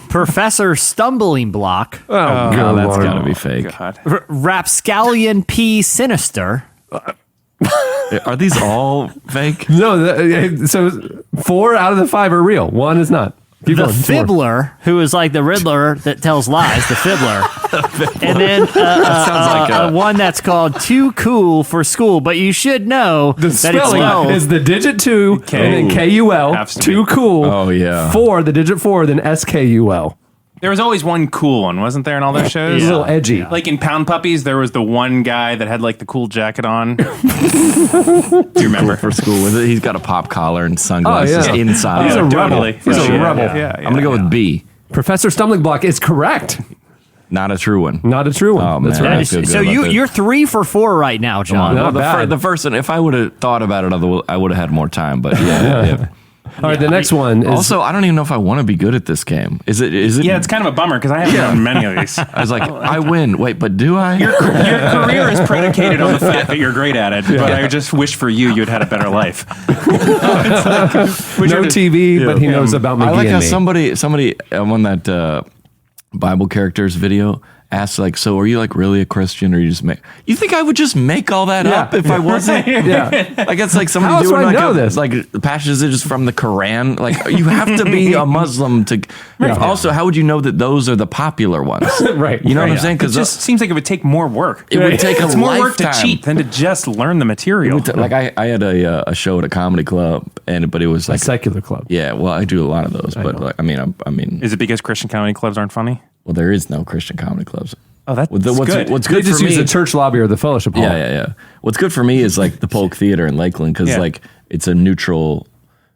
Professor Stumbling Block, Oh, God, good that's Lord. got to be fake. God. Rapscallion P. Sinister, Are these all fake? No, so 4 out of the 5 are real. 1 is not. Keep the going. 2 more. Fibbler, who is like the Riddler that tells lies, the Fibbler, and then sounds like one that's called Too Cool for School. But you should know The that it's spelling spelled is the digit 2 K. and then KUL. Has to be. Too cool. Oh, yeah. 4, the digit 4, then SKUL. There was always one cool one, wasn't there, in all those shows? It's a little edgy. Like in Pound Puppies, there was the one guy that had like the cool jacket on. Do you remember? For school with it. He's got a pop collar and sunglasses Oh, yeah. inside. He's a rebel. He's a Yeah, rebel. yeah, I'm going to go with B. Professor Stumbling Block is correct. Not a true one. Not a true one. Oh, That's man. right. I feel good so about this. you're 3 for 4 right now, John. Not Well, bad. the first one, if I would have thought about it, I would have had more time. But yeah. All right, the next one is Also, I don't even know if I want to be good at this game. Is it? Yeah, it's kind of a bummer because I haven't done many of these. I was like, I win. Wait, but do I? Your career is predicated on the fact that you're great at it, but I just wish for you you'd had a better life. no TV, but he knows about McGee I like and how me. somebody on that Bible characters video asked like, so are you like really a Christian or you just make? You think I would just make all that up if I wasn't? Yeah. Like it's like somebody How else doing would I like know this? like passages from the Quran. Like you have to be a Muslim to. Also, how would you know that those are the popular ones? Right. You know what I'm Right. saying? It Because just seems like it would take more work. it would take It's a more work to lifetime. cheat than to just learn the material. Like I had a show at a comedy club, but it was like Secular Club. yeah. Well, I do a lot of those, but like, I mean, Is it because Christian comedy clubs aren't funny? well, there is no Christian comedy clubs. Oh, that's What's good. What's They good just for use me? the church lobby or the fellowship hall. Yeah. What's good for me is like the Polk Theater in Lakeland because Yeah. like it's a neutral.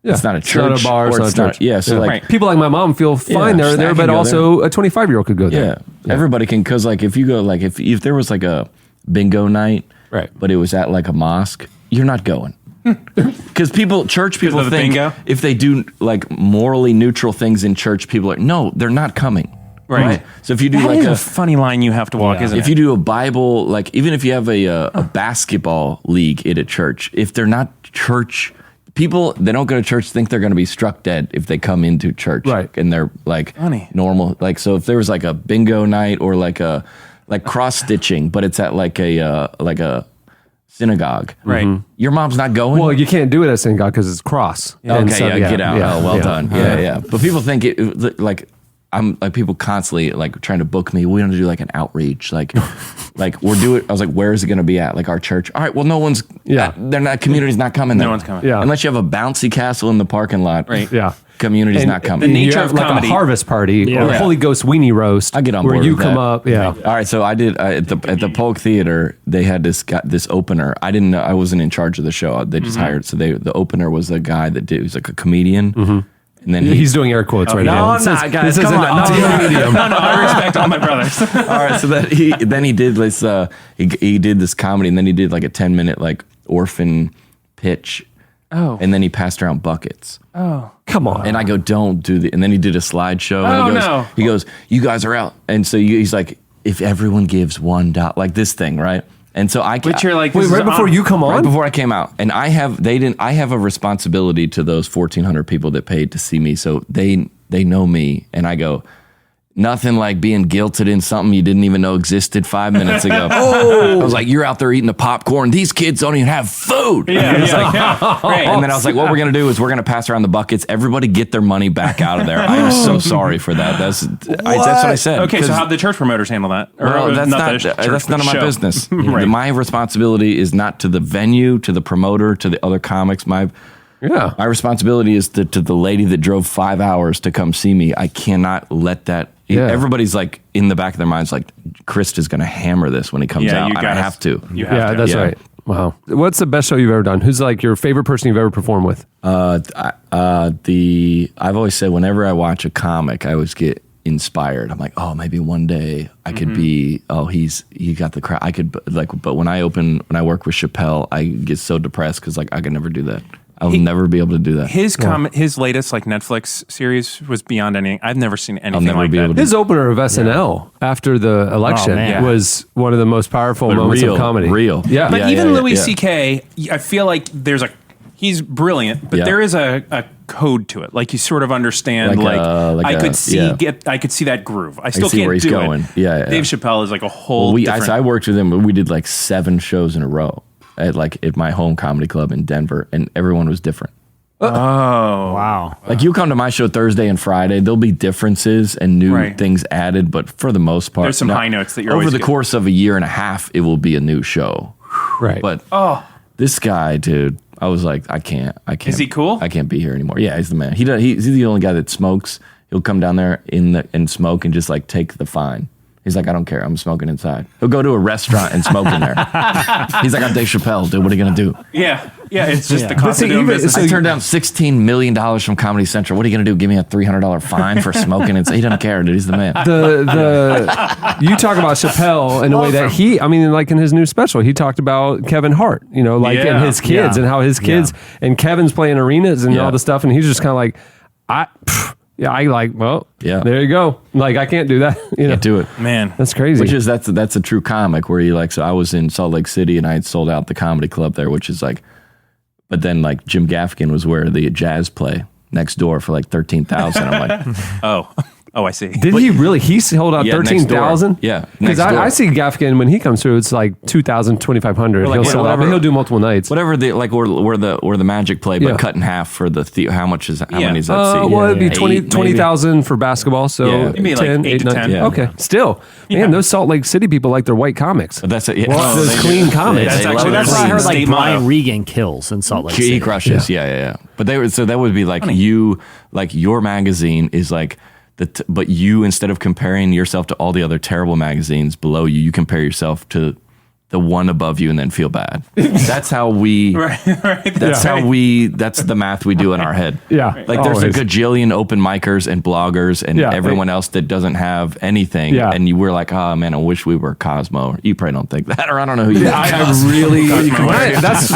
It's not a It's not a church bar, or it's not a church. Yeah, so like Right. People like my mom feel fine Yeah, there, I but can go also a 25-year-old could go there. yeah, everybody can because like if you go like if there was like a bingo night, Right. but it was at like a mosque, you're not going. Because church people of the think bingo? if they do like morally neutral things in church, people are no, they're not coming. Right. So if you do That like is a funny line you have to walk, isn't if it? you do a Bible, like even if you have a basketball league at a church, if they're not church people, they don't go to church, think they're going to be struck dead if they come into church, Right. And they're like Funny. normal, like so. If there was like a bingo night or like cross stitching, but it's at like a synagogue, Right. Mhm. Your mom's not going. Well, you can't do it at synagogue because it's cross. And Okay, so, get out. yeah, Oh, well yeah. done. Yeah. But people think like I'm like people constantly like trying to book me. We want to do like an outreach, like we're doing. I was like, where is it going to be at? Like our church. All right. Well, no one's. Yeah. They're not. Community's not coming. There. No one's coming. Yeah. Unless you have a bouncy castle in the parking lot. Right. Yeah. Community's And- not coming. and you nature have of like comedy. a harvest party or a Yeah. Holy Ghost weenie roast. I get on where board you with come that. up. Yeah. All right, so I did at the Polk Theater. They had this opener. I didn't know. I wasn't in charge of the show. They just hired. So the opener was a guy that did. He was like a comedian. And then He's doing air quotes right now. No, nah, guys, This come isn't on. a TV medium. No, I respect all my brothers. All right, so that he did this. He did this comedy, and then he did like a 10-minute like orphan pitch. Oh. And then he passed around buckets. Come on. And I go, don't do the. And then he did a slideshow. Oh, and he goes, no. He goes, you guys are out. And so he's like, if everyone gives $1, like this thing, right? And so Which you're like, Wait, this right is before you come right on? before I came out, and I have a responsibility to those 1,400 people that paid to see me. So they know me, and I go, nothing like being guilted in something you didn't even know existed 5 minutes ago. I was like, you're out there eating the popcorn. These kids don't even have food. Yeah, right. And then I was like, what we're going to do is we're going to pass around the buckets. Everybody get their money back out of there. I am so sorry for that. That's what I said. Okay, so 'Cause- how'd the church promoters handle that? well, that's the church, that's none of my show. business. Right. My responsibility is not to the venue, to the promoter, to the other comics. My responsibility is to the lady that drove 5 hours to come see me. I cannot let that. Yeah. Everybody's like in the back of their minds, like Crist is going to hammer this when he comes Yeah, out, you and I gotta- have to. You have Yeah, to. that's Yeah. right. Wow. What's the best show you've ever done? Who's like your favorite person you've ever performed with? I've always said whenever I watch a comic, I always get inspired. I'm like, oh, maybe one day I could be. Oh, he got the crowd. I could but when I work with Chappelle, I get so depressed because like I could never do that. I'll never be able to do that. His latest like Netflix series was beyond any. I've never seen anything never like be able that. to His opener of SNL after the election was one of the most powerful moments of comedy. Yeah. But Yeah, even yeah, Louis yeah. C.K., I feel like he's brilliant, but there is a code to it. Like you sort of understand. I could see that groove. I still see can't where he's do going. it. Yeah. Dave Chappelle is like a whole. I worked with him. We did like 7 shows in a row at my home comedy club in Denver, and everyone was different. Oh Wow. Like you come to my show Thursday and Friday, there'll be differences and new things added, but for the most part, There's some high notes that you're over always the getting. course of a year and a half, it will be a new show. Right. But this guy, dude, I was like, I can't. Is he cool? I can't be here anymore. Yeah, he's the man. He's the only guy that smokes. He'll come down there and smoke and just like take the fine. He's like, I don't care. I'm smoking inside. He'll go to a restaurant and smoke in there. He's like, I'm Dave Chappelle, dude. What are you going to do? Yeah. It's just the But cost see, of doing even- business. so I turned down $16 million from Comedy Central. What are you going to do? Give me a $300 fine for smoking inside? He doesn't care, dude. He's the man. You talk about Chappelle in a way that like in his new special, he talked about Kevin Hart, and his kids and how his kids and Kevin's playing arenas and all the stuff. And he's just kind of like, there you go. Like, I can't do that. Can't do it. Man. That's crazy. That's a true comic where so I was in Salt Lake City and I had sold out the comedy club there, which is like, but then like Jim Gaffigan was where the Jazz play next door for like 13,000. I'm like, Oh, I see. Did he really? He sold out Yeah, next 13,000? door. Yeah, Because next door. I see Gaffigan when he comes through, it's like 2,000, 2,500. Like, He'll sell out, whatever- but he'll do multiple nights. whatever the like where the Magic play, but cut in half for the how many is that seat? Well, it'd be 8, 20,000 for basketball, so Yeah. Maybe like 8 to 10. Yeah. Okay, still, man, those Salt Lake City people like their white comics. But that's it. Yeah. Well, those clean comics. That's They actually love That's it. why I heard State like motto. Brian Regan kills in Salt Lake He City. crushes. Yeah. But that would be like your magazine is like but you, instead of comparing yourself to all the other terrible magazines below you, you compare yourself to the one above you and then feel bad. That's how we. That's the math we do in our head. Yeah, like there's always. a gajillion open micers and bloggers and everyone else that doesn't have anything. Yeah. And we're like, oh man, I wish we were Cosmo. You probably don't think that, or I don't know who you. I really. That's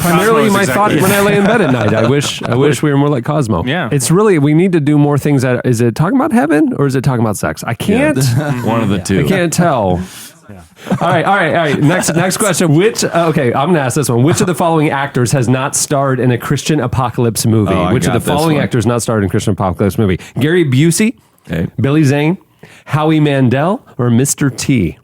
primarily my thought when I lay in bed at night. I wish we were more like Cosmo. Yeah. It's really, we need to do more things. Is it talking about heaven or is it talking about sex? I can't. One of the two. I can't tell. All right. Next question. I'm going to ask this one. Which of the following actors has not starred in a Christian apocalypse movie? Oh, I Which of got the this following one. actors not starred in a Christian apocalypse movie? Gary Busey, Okay. Billy Zane, Howie Mandel, or Mr. T?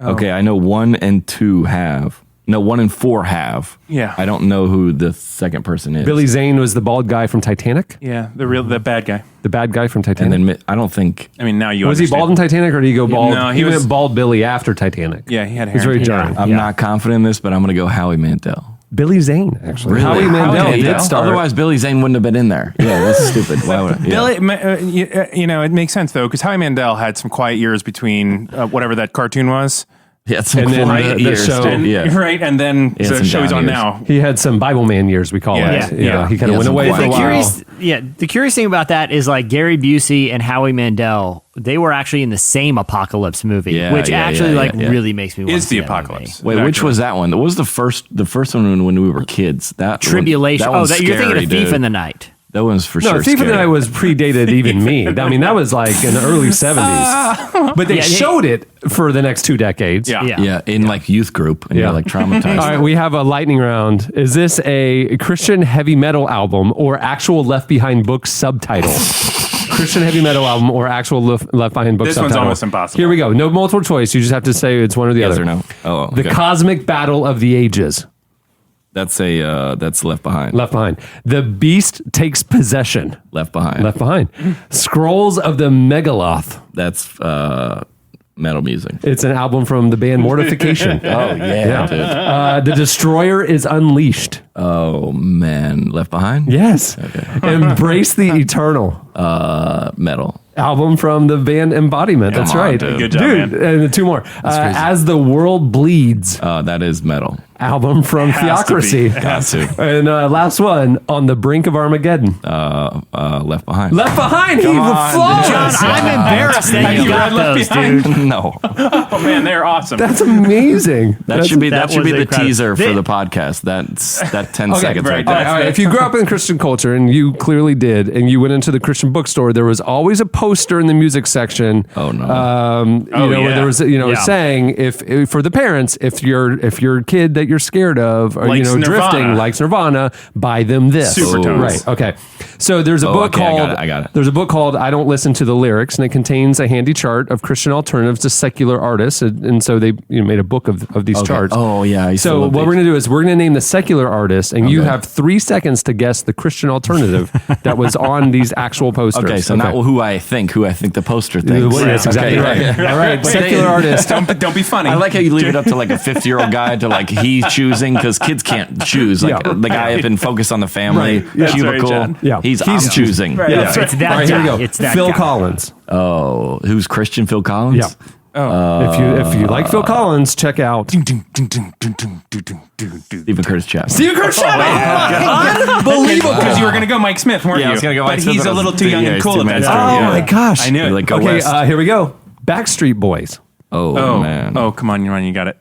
Okay, I know 1 and 2 have. No, 1 and 4 have. Yeah. I don't know who the second person is. Billy Zane was the bald guy from Titanic. Yeah, the bad guy. The bad guy from Titanic. And then I don't think. I mean, now you Was he understand. bald in Titanic or did he go bald? No, he he was- went bald Billy after Titanic. Yeah, he had hair. He's very Yeah. jarring. I'm not confident in this, but I'm going to go Howie Mandel. Billy Zane, actually. Really? Howie Mandel Okay, did start. Otherwise, Billy Zane wouldn't have been in there. Yeah, that's stupid. Why would? Yeah. Billy, it makes sense though, because Howie Mandel had some quiet years between whatever that cartoon was. Yeah, some And then quiet the years. show- dude. Yeah. Right, and then Yeah, the some show he's down on years. now. He had some Bible man years, we call Yeah. it. Yeah. He kind of went some away for a quiet while. The curious thing about that is like Gary Busey and Howie Mandel, they were actually in the same apocalypse movie, Yeah, which yeah, actually yeah, like yeah. really makes me want Is to see the that apocalypse? Wait, which was that one? What was the first one when we were kids? That Tribulation. That one's you're thinking scary, of Thief dude. in the Night. That one's for No, sure. Thief of the scary. Night was predated even me. I mean, that was like in the early 70s. But they Yeah, showed it for the next 2 decades. Yeah. Yeah, in like youth group, and Yeah. you're like traumatized. All right, we have a lightning round. Is this a Christian heavy metal album or actual Left Behind book subtitle? Christian heavy metal album or actual Left Behind book This subtitle? one's almost impossible. Here we go. No multiple choice. You just have to say it's one or the Yes other. or no? Oh, The okay. Cosmic Battle of the Ages. That's Left Behind. Left Behind. The Beast Takes Possession. Left Behind. Left Behind. Scrolls of the Megaloth. That's metal music. It's an album from the band Mortification. Oh yeah, dude. The Destroyer is Unleashed. Oh man, Left Behind. Yes. Embrace the Eternal. Metal. Album from the band Embodiment. That's Come on, right. dude. Good job, Dude, man. and 2 more. crazy. As the World Bleeds. That is metal. album from Has to be. Theocracy. Has to. And last one, On the Brink of Armageddon. Left Behind. Left Behind. He on, flawless. John, I'm embarrassed that Have you you got read Left those, Behind? dude. No. Oh man, they're awesome. That's amazing. That should be that the was incredible. teaser for They- the podcast. That 10 seconds right, right there. All right, if you grew up in Christian culture, and you clearly did, and you went into the Christian bookstore, there was always a poster in the music section. Oh, no. Where there was, Yeah. saying if for the parents, if your kid that you're scared of, or Likes drifting, Nirvana. likes Nirvana, buy them this. Supertones. Right. Okay. So there's a book okay, called I got it. There's a book called I Don't Listen to the Lyrics, and it contains a handy chart of Christian alternatives to secular artists, and so they made a book of these charts. Oh, yeah. I used to So love what these. we're going to do is we're going to name the secular artist, and you have 3 seconds to guess the Christian alternative that was on these actual posters. Okay, so not who I think the poster thinks. Well, that's exactly Okay. right. All right, secular artist. Don't be funny. I like how you leave it up to like a 50-year-old guy to like he's choosing because kids can't choose. Like Yeah. the guy up in Focus on the Family, Right. Yeah. cubicle. That's right, John. Yeah. He's He's I'm choosing. Right. Yeah, Yeah. It's that All right, here we guy. go. It's that Phil guy. Collins. Oh, who's Christian Phil Collins? Yeah. If you like Phil Collins, check out Stephen Curtis Chapman. Stephen Curtis. Unbelievable. Because you were going to go Mike Smith, weren't Yeah, I you? was gonna go But Mike Smith, he's but a I was- little too young yeah, and he's cool too at that mainstream. time. Oh my gosh! I knew it. Like, go Okay, West. here we go. Backstreet Boys. Oh, man. Oh, come on, you got it.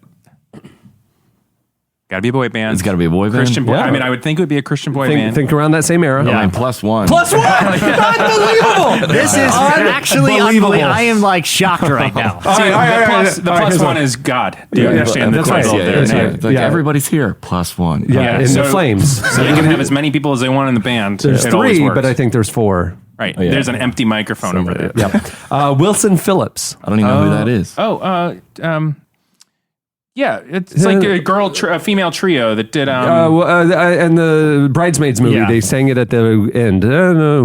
Got to be a boy band. It's got to be a boy band. Christian boy. Yeah. I mean, I would think it would be a Christian boy band. Think around that same era. I mean, plus one. Plus one. Unbelievable. This is actually unbelievable. I am like shocked right now. See, all right, the all right, plus here's one one. is God. Do you Yeah, understand that's the right. title Yeah, there? that's Yeah, right. like Yeah. everybody's here. Plus one. Yeah, in the Flames. So they can have as many people as they want in the band. There's It always 3, works. but I think there's 4. Right. yeah. There's an empty microphone over there. Yeah. Wilson Phillips. I don't even know who that is. Yeah, it's like a female trio that did. And the Bridesmaids movie, Yeah. they sang it at the end.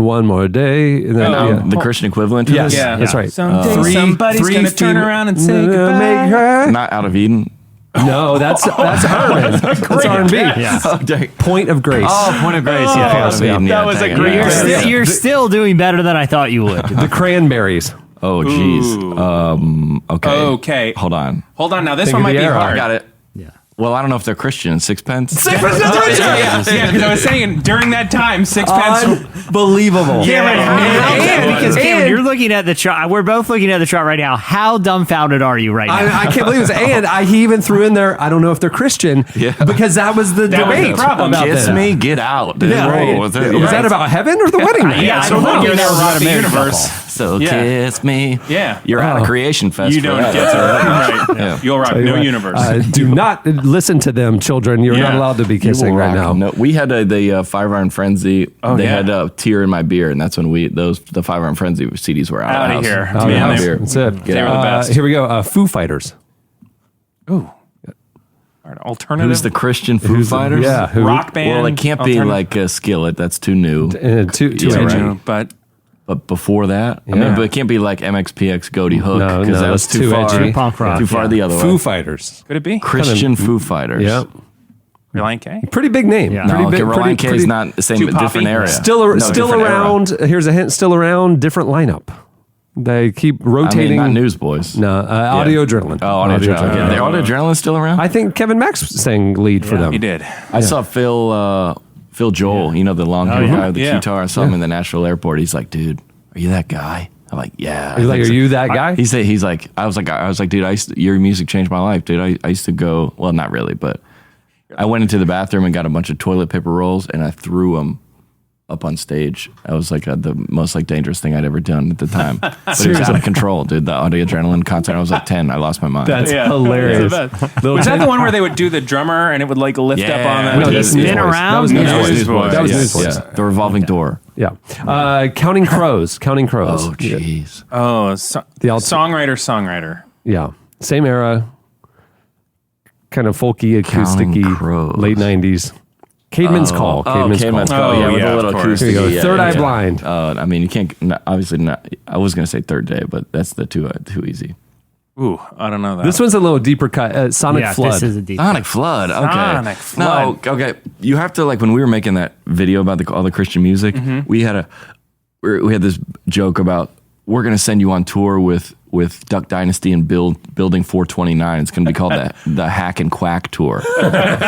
One more day. And then, The Christian equivalent to Yes. this? yeah, that's right. Someday somebody's three going to turn fem- around and say goodbye. Make her. Not Out of Eden. No, that's Herman. That's R&B. Yeah. Point of Grace. Oh, Point of Grace. yeah. Out of Eden. That was a dang it. great- Yeah. You're still doing better than I thought you would. The Cranberries. Oh, jeez. Okay. Okay. Hold on. Hold on now. This Think one of might the be era. hard. I got it. Yeah. Well, I don't know if they're Christian. Sixpence? That's right. Yeah, because I was saying during that time, Sixpence. Unbelievable. Cameron, you're looking at the chart. We're both looking at the chart right now. How dumbfounded are you right now? I can't believe this. And he even threw in there, I don't know if they're Christian, because that was the That was the debate problem. about Kiss this. me, get out. Dude. Yeah, right. Was Was that about heaven or the wedding night? Yeah, so one year they were Rock the Universe. So Yeah. kiss me. Yeah. You're out of Creation Fest. You for don't that. get it. Right. Yeah. You'll rock Tell you no what, universe. do not listen to them, children. You're not Yeah. allowed to be You kissing will right rock. now. No, we had the Five Iron Frenzy. They yeah. had Tear in My Beer, and that's when the Five Iron Frenzy CDs were out. Outta of the here. house. Oh, Man, yeah, they- that's it. They were the best. Here we go. Foo Fighters. Ooh. Alternative. Who's the Christian Foo Fighters? Yeah. Who? rock band? Well, it can't be alternative? like a Skillet. That's too new. Too Yeah, edgy. right. But But before that, I Yeah. mean, but it can't be like MXPX Goaty Hook No, because no, that was that's too too far. edgy. Punk rock, Too far yeah. the other Foo way. Fighters. could it be? Christian Foo Fighters. Yep. Reliant K? Pretty big name. Yeah. No, Pretty okay, big, Reliant K is not the same, too but different poppy? area. Still No, still different era. around. Here's a hint. Still around. Different lineup. They keep I mean, rotating. not Newsboys. No, Audio Adrenaline. Oh, Audio Adrenaline. Okay. The Audio Adrenaline still around? I think Kevin Max sang lead for them. He did. I saw Phil Joel, you know, the long hair guy with the Yeah. guitar. I saw him in the Nashville airport. He's like, dude, are you that guy? I'm like, yeah. He's like, are you that guy? He's like, I was like, dude, your music changed my life, dude. I used to go, well, not really, but I went into the bathroom and got a bunch of toilet paper rolls and I threw them up on stage. That was like the most like dangerous thing I'd ever done at the time. But it was out of control, dude. The Audio Adrenaline concert, I was like 10. I lost my mind. That's Yeah. hilarious. Was that the one where they would do the drummer and it would like lift up on Yeah. them? No, that's Spin Newsboys. around? That was No, Newsboys. Newsboys. That was Yes, Newsboys. yeah. The revolving door. Yeah. Counting Crows. Counting Crows. Oh, jeez. Oh, songwriter. Yeah. Same era. Kind of folky, Counting acousticy, Crows. late 90s. Cademan's Call. Cademan's Call. Oh, Yeah, with yeah, a little of course. acoustic. Here you go. Yeah, Third yeah, Eye yeah. Blind. I mean, you can't, obviously not. I was going to say Third Day, but that's the too easy. Ooh, I don't know that. This one's a little deeper cut. Sonic Yeah, Flood. this is a deep. Sonic Flood. Okay. Sonic Flood. No, okay. You have to, like, when we were making that video about all the Christian music, we had this joke about we're going to send you on tour with Duck Dynasty and Building 429. It's going to be called the Hack and Quack Tour.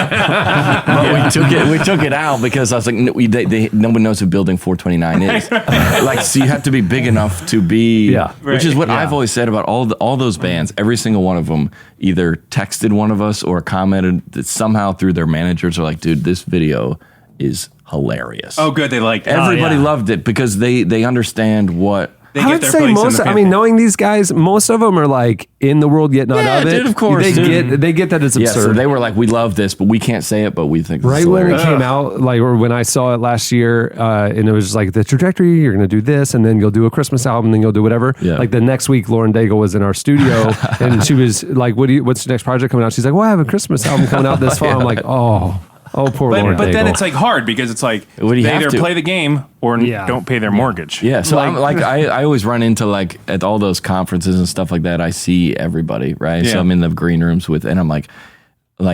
But we took it out because I was like, no one knows who Building 429 is. Like, so you have to be big enough to be, which is what I've always said about all those bands. Every single one of them either texted one of us or commented that somehow through their managers are like, dude, this video is hilarious. Oh, good. They liked it. Everybody loved it because they understand what. I would say most. I mean, knowing these guys, most of them are like in the world yet not of it. Dude, of course. They get that it's absurd. So they were like, we love this, but we can't say it, but we think right when it came out, like or when I saw it last year, and it was just like the trajectory. You're going to do this, and then you'll do a Christmas album, then you'll do whatever. Yeah. Like the next week, Lauren Daigle was in our studio, and she was like, "What's your next project coming out?" She's like, "Well, I have a Christmas album coming out this fall." I'm like, "Oh, poor Lauren Daigle." But then it's like hard because it's like What do you they have either to? play the game or don't pay their mortgage. Yeah, so I always run into like at all those conferences and stuff like that. I see everybody, right? Yeah. So I'm in the green rooms and I'm like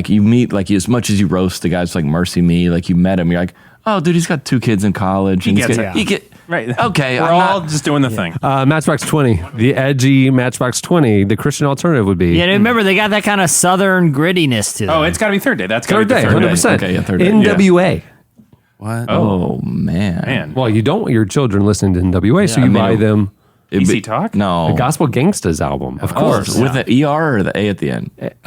you meet like as much as you roast the guys like Mercy Me, like you met him, you're like, oh, dude, he's got 2 kids in college. He and gets he's it. Right. Okay, We're all just doing the thing. Matchbox 20, the edgy Matchbox 20, the Christian alternative would be. Yeah, remember they got that kind of southern grittiness to them. Oh, it's got to be third day. That's got to Third be day, the third 100%. day. Okay, yeah, third day. NWA. What? Oh man. Man. Well, you don't want your children listening to NWA, so you buy them Easy Talk? No. the Gospel Gangstas album. Of course. With the ER or the A at the end? TAZ,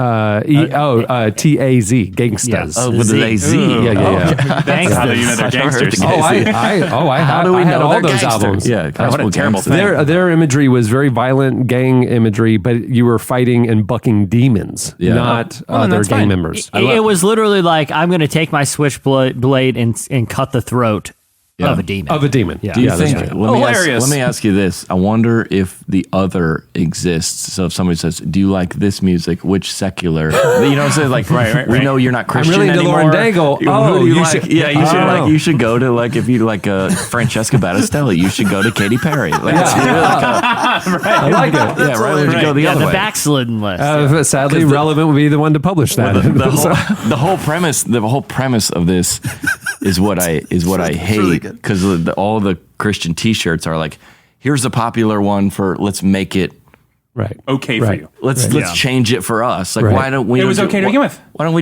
Gangstas. Oh, with the AZ. Yeah. That's how you know they're gangsters. How do we know all they're those gangsters? albums. Yeah, What a terrible thing. Their imagery was very violent gang imagery, but you were fighting and bucking demons, not their that's gang fine. members. It was literally like, I'm going to take my switchblade and cut the throat of a demon. Of a demon. Yeah. Do you Yeah, that's think? right. Hilarious. Let me ask you this. I wonder if the other exists. So if somebody says, "Do you like this music? Which secular?" You know what I'm saying? Like, we know you're not Christian really into anymore. Lauren Daigle. Who Oh, do you you like? should- Yeah, you should Oh. you should go to like if you like Francesca Battistelli, you should go to Katy Perry. Like, it's really I like it. yeah, right. Would you go the Yeah, other the way? backslidden list. Sadly, Relevant would be the one to publish that. The whole premise of this is what I hate because all the Christian T-shirts are like, here's a popular one for let's make it right. Okay for you. let's change it for us. Like, Right. why don't we? It was okay to begin with. Why don't we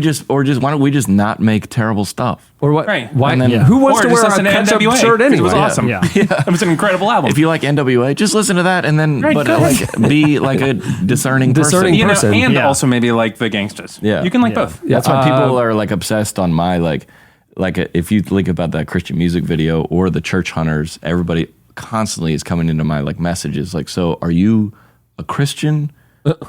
just not make terrible stuff? Or what? Right. Why? And then- Who wants Or to just wear a listen to ketchup NWA, shirt 'cause anyway? It was awesome. Yeah. It was an incredible album. If you like NWA, just listen to that and then, Right, go ahead. be like a discerning Discerning person. person. and Yeah. also maybe like the gangsters. Yeah. You can like both. That's why people are like obsessed on my like if you think about that Christian music video or the Church Hunters, everybody constantly is coming into my like messages like, so are you a Christian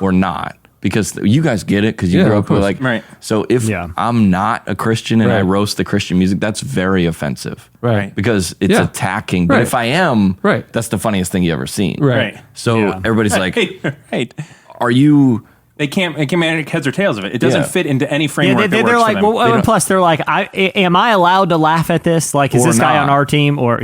or not? Because you guys get it because you Yeah, grew of up with course. like, Right. so if I'm not a Christian and I Right. roast the Christian music, that's very offensive. Right. Because it's Yeah. attacking. But Right. if I am, Right. that's the funniest thing you ever seen. Right. So everybody's like, Right. are you... They can't make heads or tails of it. It doesn't Yeah. fit into any Yeah, framework. they're that works like, for them. well, and plus they're like, am I allowed to laugh at this? Like, is Or this guy not. on our team or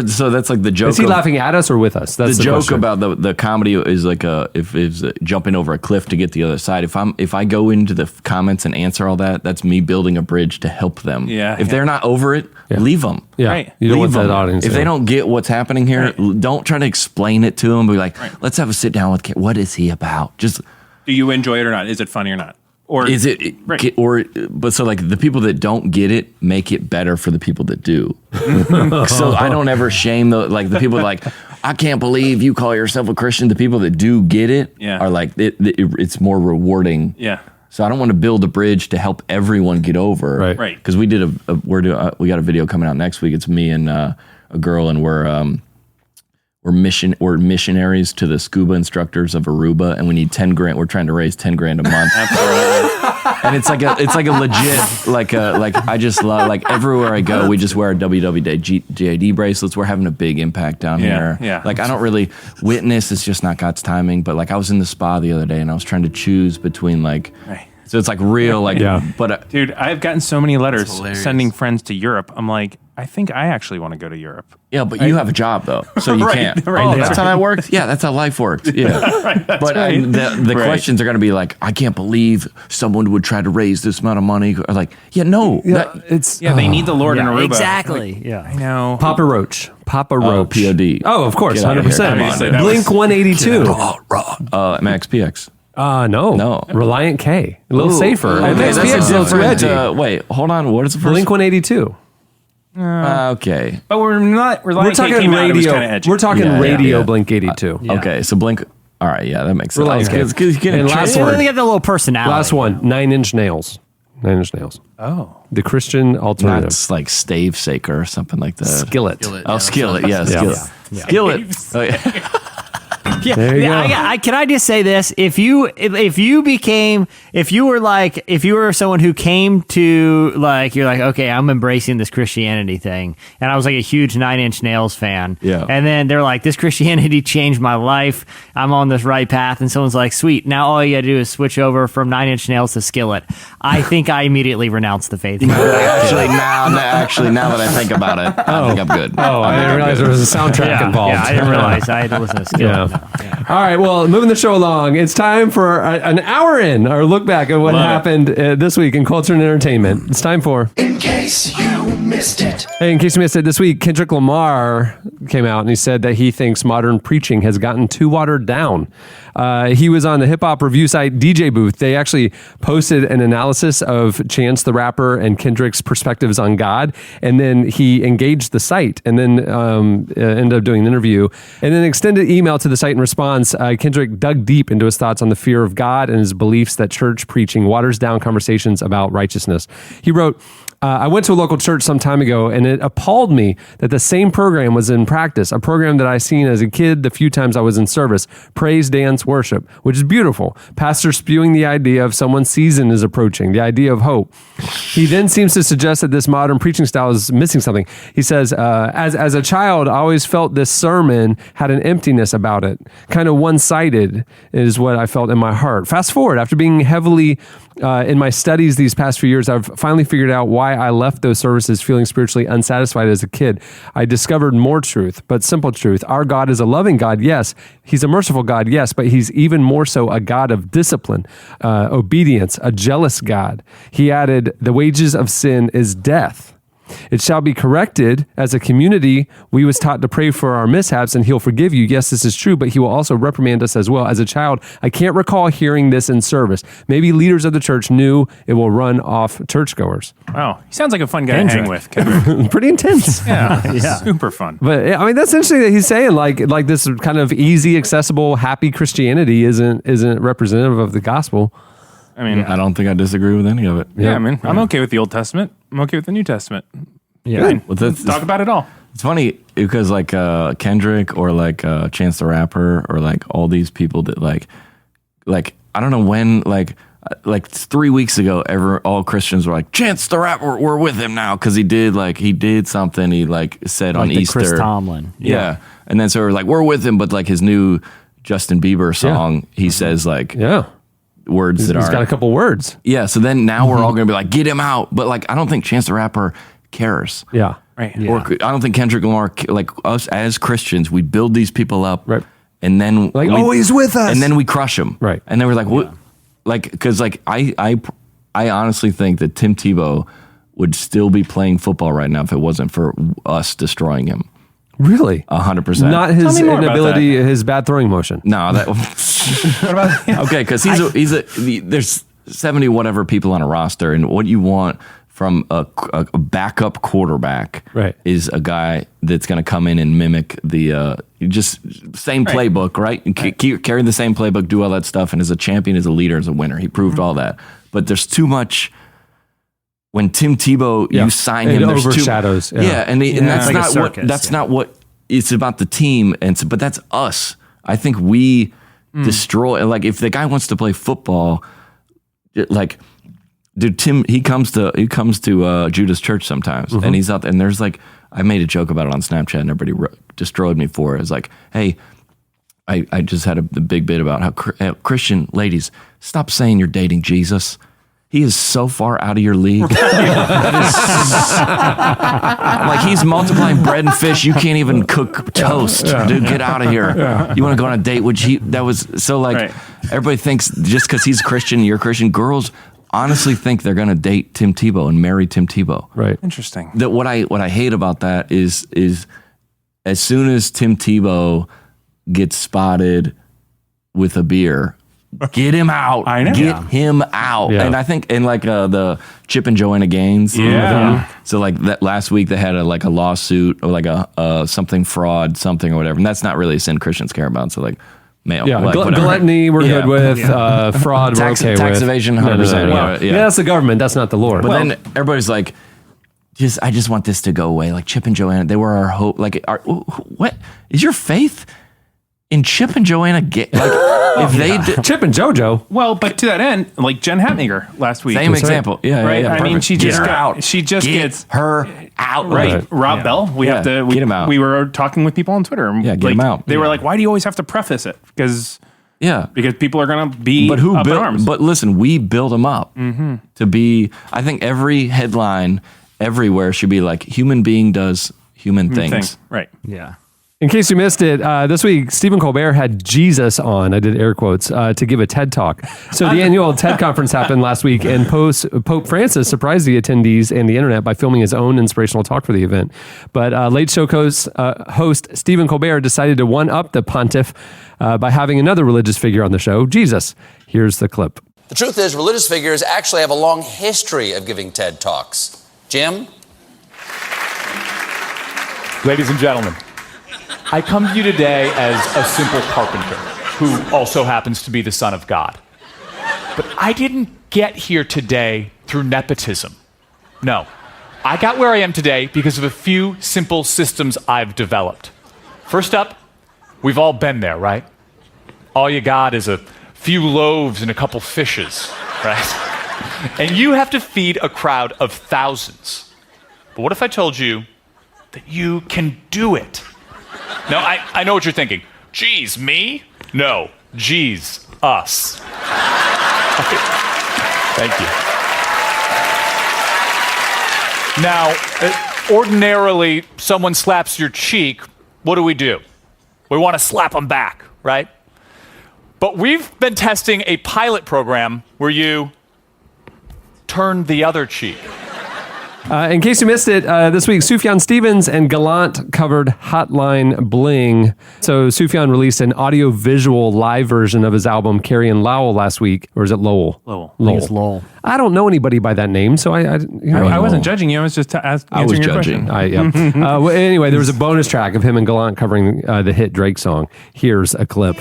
So that's like the joke Is he of- laughing at us or with us? That's the joke question. about the comedy is like if it's jumping over a cliff to get the other side. If I go into the comments and answer all that, that's me building a bridge to help them. Yeah, If yeah. they're not over it, leave them. Yeah. Right. You don't want Leave that 'em. audience. If they don't get what's happening here, don't try to explain it to them. Be like, let's have a sit down with Kate. What is he about? Just Do you enjoy it or not? Is it funny or not? Or is it Right. but so like the people that don't get it make it better for the people that do. So I don't ever shame the people like, I can't believe you call yourself a Christian. The people that do get it are like it's more rewarding. Yeah. So I don't want to build a bridge to help everyone get over. Right. Right. Because we did we got a video coming out next week. It's me and a girl, and we're missionaries to the scuba instructors of Aruba, and we need 10 grand. We're trying to raise 10 grand a month. And it's like a legit like I just love like everywhere I go we just wear our WWJD bracelets. We're having a big impact down here. Yeah. Like I don't really witness. It's just not God's timing. But like I was in the spa the other day and I was trying to choose between like So it's like real, like, but Dude, I've gotten so many letters hilarious. sending friends to Europe. I'm like, I think I actually want to go to Europe. yeah, but you have a job though, so you Right, can't. right, oh, that's that's how that works. Yeah, that's how life works. Yeah, but the questions are going to be like, I can't believe someone would try to raise this amount of money. Or like, It's They need the Lord in Aruba. Exactly. I know. Papa Roach. Papa Roach. POD. Oh, of course, Get out of here. 100%. Come on, dude. Blink 182. Max PX. No. Reliant K. A little safer. Okay, Max that's PX a is edgy. different. Wait, hold on. What is the first? Blink 182. Okay. But we're not. We're talking radio. We're talking radio. Blink 82. Okay, so Blink. All right, yeah, that makes sense. Reliant K. Because And last one. They got the little personality. Last one. 9 Inch Nails. 9 Inch Nails. Oh. The Christian alternative. That's like Stave Saker or something like that. Skillet. Oh, Skillet. Yeah, Skillet. Skillet. Oh, yeah. There you go. Can I just say this? If you were someone who came to like, you're like, okay, I'm embracing this Christianity thing, and I was like a huge 9 Inch Nails fan, and then they're like, this Christianity changed my life, I'm on this right path, and someone's like, sweet, now all you gotta do is switch over from 9 Inch Nails to Skillet. I think I immediately renounced the faith. Actually, now that I think about it, I think I'm good. Oh, I didn't realize there was a soundtrack involved. Yeah, I didn't realize I had to listen to Skillet. Yeah. All right, well, moving the show along, it's time for an hour in our look back at what happened this week in culture and entertainment. It's time for In case you missed it. Hey, in case you missed it, this week Kendrick Lamar came out and he said that he thinks modern preaching has gotten too watered down. He was on the hip hop review site DJ Booth. They actually posted an analysis of Chance the Rapper and Kendrick's perspectives on God, and then he engaged the site and then ended up doing an interview. And then extended email to the site in response, Kendrick dug deep into his thoughts on the fear of God and his beliefs that church preaching waters down conversations about righteousness. He wrote, I went to a local church some time ago, and it appalled me that the same program was in practice, a program that I seen as a kid the few times I was in service, praise, dance, worship, which is beautiful. Pastor spewing the idea of someone's season is approaching, the idea of hope. He then seems to suggest that this modern preaching style is missing something. He says, as a child, I always felt this sermon had an emptiness about it, kind of one-sided is what I felt in my heart. Fast forward, after being heavily in my studies these past few years, I've finally figured out why I left those services feeling spiritually unsatisfied as a kid. I discovered more truth, but simple truth. Our God is a loving God, yes. He's a merciful God, yes, but he's even more so a God of discipline, obedience, a jealous God. He added, the wages of sin is death. It shall be corrected. As a community, we was taught to pray for our mishaps and he'll forgive you. Yes, this is true, but he will also reprimand us as well. As a child, I can't recall hearing this in service. Maybe leaders of the church knew it will run off churchgoers. Wow. He sounds like a fun guy to hang with, Kendrick. Pretty intense. Yeah. Super fun. But I mean, that's interesting that he's saying like this kind of easy, accessible, happy Christianity isn't representative of the gospel. I mean, I don't think I disagree with any of it. yeah, I mean, I'm okay with the Old Testament. I'm okay with the New Testament. Yeah. Well, that's, Talk about it all. it's funny because like Kendrick or like Chance the Rapper or like all these people that like I don't know when like 3 weeks ago all Christians were like, Chance the Rapper, we're with him now because he did something he like said on Like the Easter. Chris Tomlin. Yeah. And then so we're like, we're with him, but like his new Justin Bieber song, he says like words that He's are got a couple words. Yeah, so then now we're all going to be like, get him out. But like, I don't think Chance the Rapper cares. Yeah. Right. Or I don't think Kendrick Lamar, like us as Christians, we build these people up. Right. And then Like, he's with us. And then we crush them. Right. And then we're like, what? Like, because like I honestly think that Tim Tebow would still be playing football right now if it wasn't for us destroying him. Really? 100%. Not his me more about inability, his bad throwing motion. No, that. Okay, because there's 70 whatever people on a roster, and what you want from a backup quarterback is a guy that's going to come in and mimic the just same playbook, right? And carry the same playbook, do all that stuff, and as a champion, as a leader, as a winner, he proved all that. But there's too much. When Tim Tebow, you sign him, it there's overshadows. and that's like a not circus, what. That's not what. It's about the team, but that's us. I think we destroy. Like if the guy wants to play football, like, dude, Tim, he comes to Judas Church sometimes, and he's out there, and there's like, I made a joke about it on Snapchat, and everybody destroyed me for it. It's like, hey, I just had the big bit about how Christian ladies, stop saying you're dating Jesus. he is so far out of your league. Like he's multiplying bread and fish. You can't even cook toast, dude. Get out of here. You want to go on a date? That was so like everybody thinks just because he's Christian, you're Christian. Girls honestly think they're going to date Tim Tebow and marry Tim Tebow. Right. Interesting. That what I hate about that is as soon as Tim Tebow gets spotted with a beer, get him out. I know. Get him out. Yeah. And I think in like the Chip and Joanna Gaines. Yeah. So like that last week they had a lawsuit or like a something fraud something or whatever, and that's not really a sin Christians care about. So like. Yeah, whatever. gluttony we're good with. Fraud we're okay with. Tax evasion, 100%. Yeah, that's the government. That's not the Lord. But then everybody's like, I just want this to go away. Like Chip and Joanna, they were our hope. Like, what is your faith in Chip and Joanna? If they did, Chip and JoJo. Well, but to that end, like Jen Hatmaker last week. same example. Yeah, Right? yeah, I mean, perfect. she just Get her got out. She just Get gets her out. right. Rob Bell. We have to get him out. We were talking with people on Twitter. And Yeah, get him out. They were like, "Why do you always have to preface it?" Because people are going to be But who up in built? arms. But listen, we build them up to be. I think every headline everywhere should be like, "Human being does human things." Right. Yeah. In case you missed it, this week, Stephen Colbert had Jesus on, I did air quotes, to give a TED Talk. So the annual TED Conference happened last week, and Pope Francis surprised the attendees and the internet by filming his own inspirational talk for the event. But Late Show host Stephen Colbert decided to one-up the pontiff by having another religious figure on the show, Jesus. Here's the clip. The truth is, religious figures actually have a long history of giving TED Talks. Jim? Ladies and gentlemen, I come to you today as a simple carpenter who also happens to be the Son of God. But I didn't get here today through nepotism. No, I got where I am today because of a few simple systems I've developed. First up, we've all been there, right? All you got is a few loaves and a couple fishes, right? And you have to feed a crowd of thousands. But what if I told you that you can do it? No, I know what you're thinking. Geez, me? No, geez, us. Thank you. Now, ordinarily, someone slaps your cheek, what do? We want to slap them back, right? But we've been testing a pilot program where you turn the other cheek. In case you missed it, this week, Sufjan Stevens and Gallant covered Hotline Bling. So Sufjan released an audio-visual live version of his album Carrie and Lowell last week. Or is it Lowell? Lowell. I think it's Lowell. I don't know anybody by that name, so I wasn't judging you. I was just answering your judging. question. Well, anyway, there was a bonus track of him and Gallant covering the hit Drake song. Here's a clip.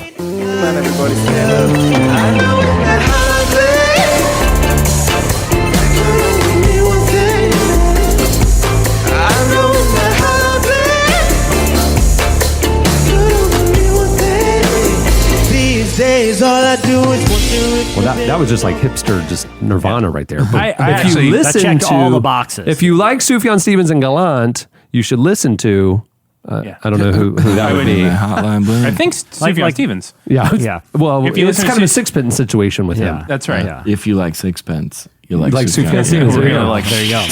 Well, that was just like hipster, just Nirvana right there. But I if actually- you that listen checked to all the boxes. If you like Sufjan Stevens and Gallant, you should listen to. I don't know who that would be. Hotline Bling. I think Sufjan Stevens. Yeah, Yeah. Well, If you it's listen kind to of a sixpence situation with him. That's right. Yeah. If you like sixpence, you like Sufjan Stevens. We're There you gonna go. like There you go.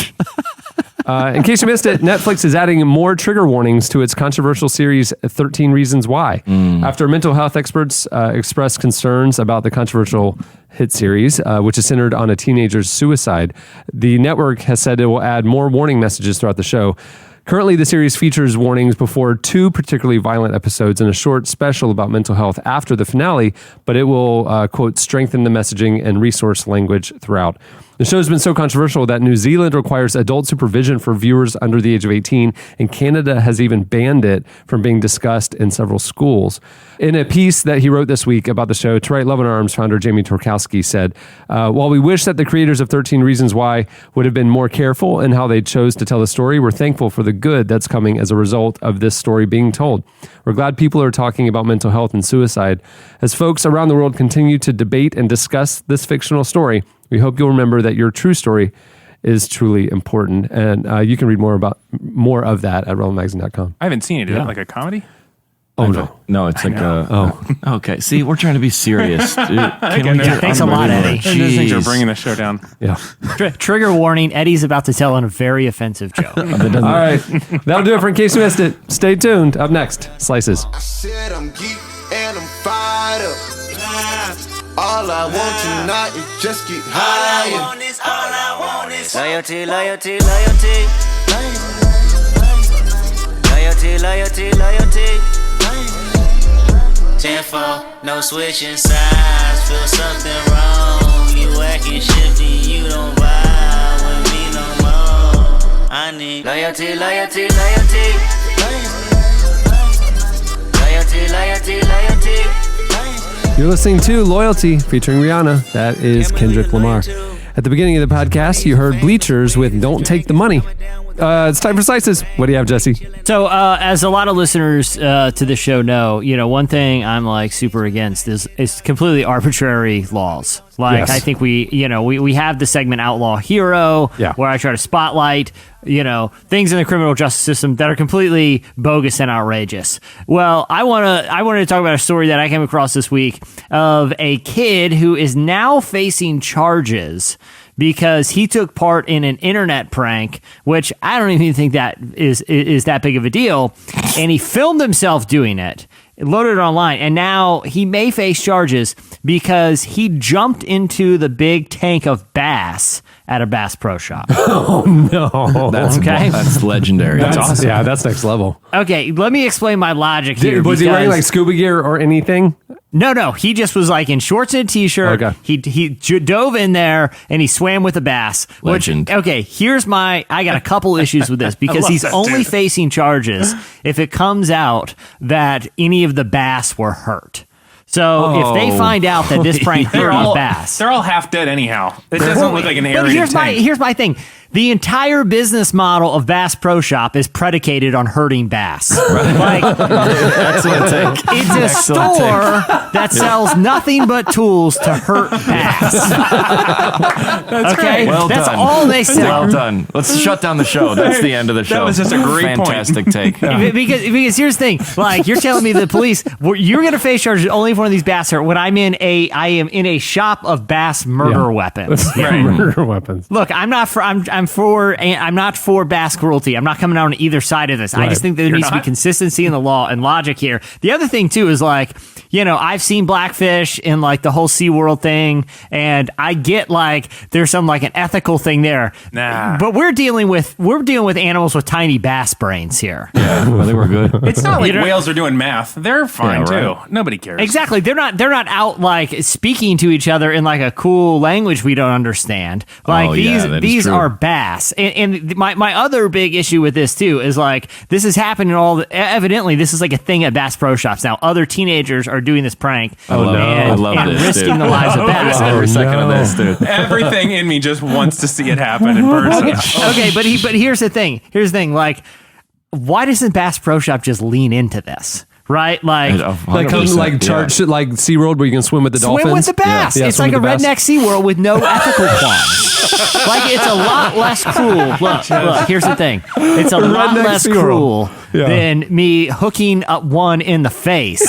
In case you missed it, Netflix is adding more trigger warnings to its controversial series 13 Reasons Why. After mental health experts expressed concerns about the controversial hit series, which is centered on a teenager's suicide, the network has said it will add more warning messages throughout the show. Currently, the series features warnings before 2 particularly violent episodes and a short special about mental health after the finale, but it will, quote, strengthen the messaging and resource language throughout. The show's been so controversial that New Zealand requires adult supervision for viewers under the age of 18, and Canada has even banned it from being discussed in several schools. In a piece that he wrote this week about the show, To Write Love in Arms founder Jamie Torkowski said, while we wish that the creators of 13 Reasons Why would have been more careful in how they chose to tell the story, we're thankful for the good that's coming as a result of this story being told. We're glad people are talking about mental health and suicide. As folks around the world continue to debate and discuss this fictional story, we hope you'll remember that your true story is truly important. And you can read more of that at relevantmagazine.com. I haven't seen it. Is it like a comedy? Oh, no. No, it's like okay. See, we're trying to be serious. Dude. Thanks a lot, Eddie. Those things are bringing the show down. Yeah. Trigger warning, Eddie's about to tell a very offensive joke. All right. That'll do it for In Case You Missed It. Stay tuned. Up next, Slices. I said I'm geek and I'm fired up. All I want tonight is just get higher. All I want is loyalty, loyalty, loyalty. Loyalty, loyalty, loyalty. 10-4, no switching sides. Feel something wrong. You acting shifty, you don't vibe with me no more. I need loyalty, loyalty, loyalty. Loyalty, loyalty, loyalty. You're listening to Loyalty featuring Rihanna. That is Kendrick Lamar. At the beginning of the podcast, you heard Bleachers with Don't Take the Money. It's time for Slices. What do you have, Jesse? So, as a lot of listeners to the show know, one thing I'm like super against is completely arbitrary laws. Like, Yes. I think we have the segment Outlaw Hero, where I try to spotlight, things in the criminal justice system that are completely bogus and outrageous. Well, I wanted to talk about a story that I came across this week of a kid who is now facing charges because he took part in an internet prank, which I don't even think that is that big of a deal. And he filmed himself doing it, loaded it online, and now he may face charges because he jumped into the big tank of bass at a Bass Pro Shop. Oh, no. That's legendary. That's awesome. Yeah, that's next level. Okay, let me explain my logic here. Was he wearing like scuba gear or anything? No. He just was like in shorts and a t-shirt. Okay. He dove in there and he swam with a bass. Legend. I got a couple issues with this because he's only facing charges if it comes out that any of the bass were hurt. So if they find out that this prank hurt these bass, They're all half dead anyhow. It doesn't look like an area tank. Here's my thing. The entire business model of Bass Pro Shop is predicated on hurting bass. Like, That's what it's a store that sells nothing but tools to hurt bass. That's Okay, Well that's done. all they sell. Well done. Let's shut down the show. That's the end of the show. That was just a great point. Fantastic take. Because here's the thing, like you're telling me the police, you're going to face charges only if one of these bass hurt. When I am in a shop of bass murder weapons. Murder weapons. Look, I'm not for bass cruelty. I'm not coming out on either side of this. I just think there needs to be consistency in the law and logic here. The other thing too is like, I've seen Blackfish in like the whole SeaWorld thing, and I get like there's some like an ethical thing there. Nah. But we're dealing with animals with tiny bass brains here. Yeah, well, they were good. It's not like You know- whales are doing math. They're fine Yeah, too. Nobody cares. Exactly. They're not out like speaking to each other in like a cool language we don't understand. Like Oh, yeah, that is these true. are bass. And my other big issue with this too is like this is happening evidently this is like a thing at Bass Pro Shops now. Other teenagers are doing this prank. I love and this, risking dude. the lives of bass. Every second of this, dude. Everything in me just wants to see it happen in person. Okay, but here's the thing. Like, why doesn't Bass Pro Shop just lean into this? Right? Like, Like 100%, charge shit like SeaWorld where you can swim with the dolphins. swim with the bass. Yeah, It's swim like a with the bass. redneck SeaWorld with no ethical qualms. Like, it's a lot less cruel. Look, here's the thing. It's a lot Redneck less SeaWorld. cruel Yeah. than me hooking up one in the face,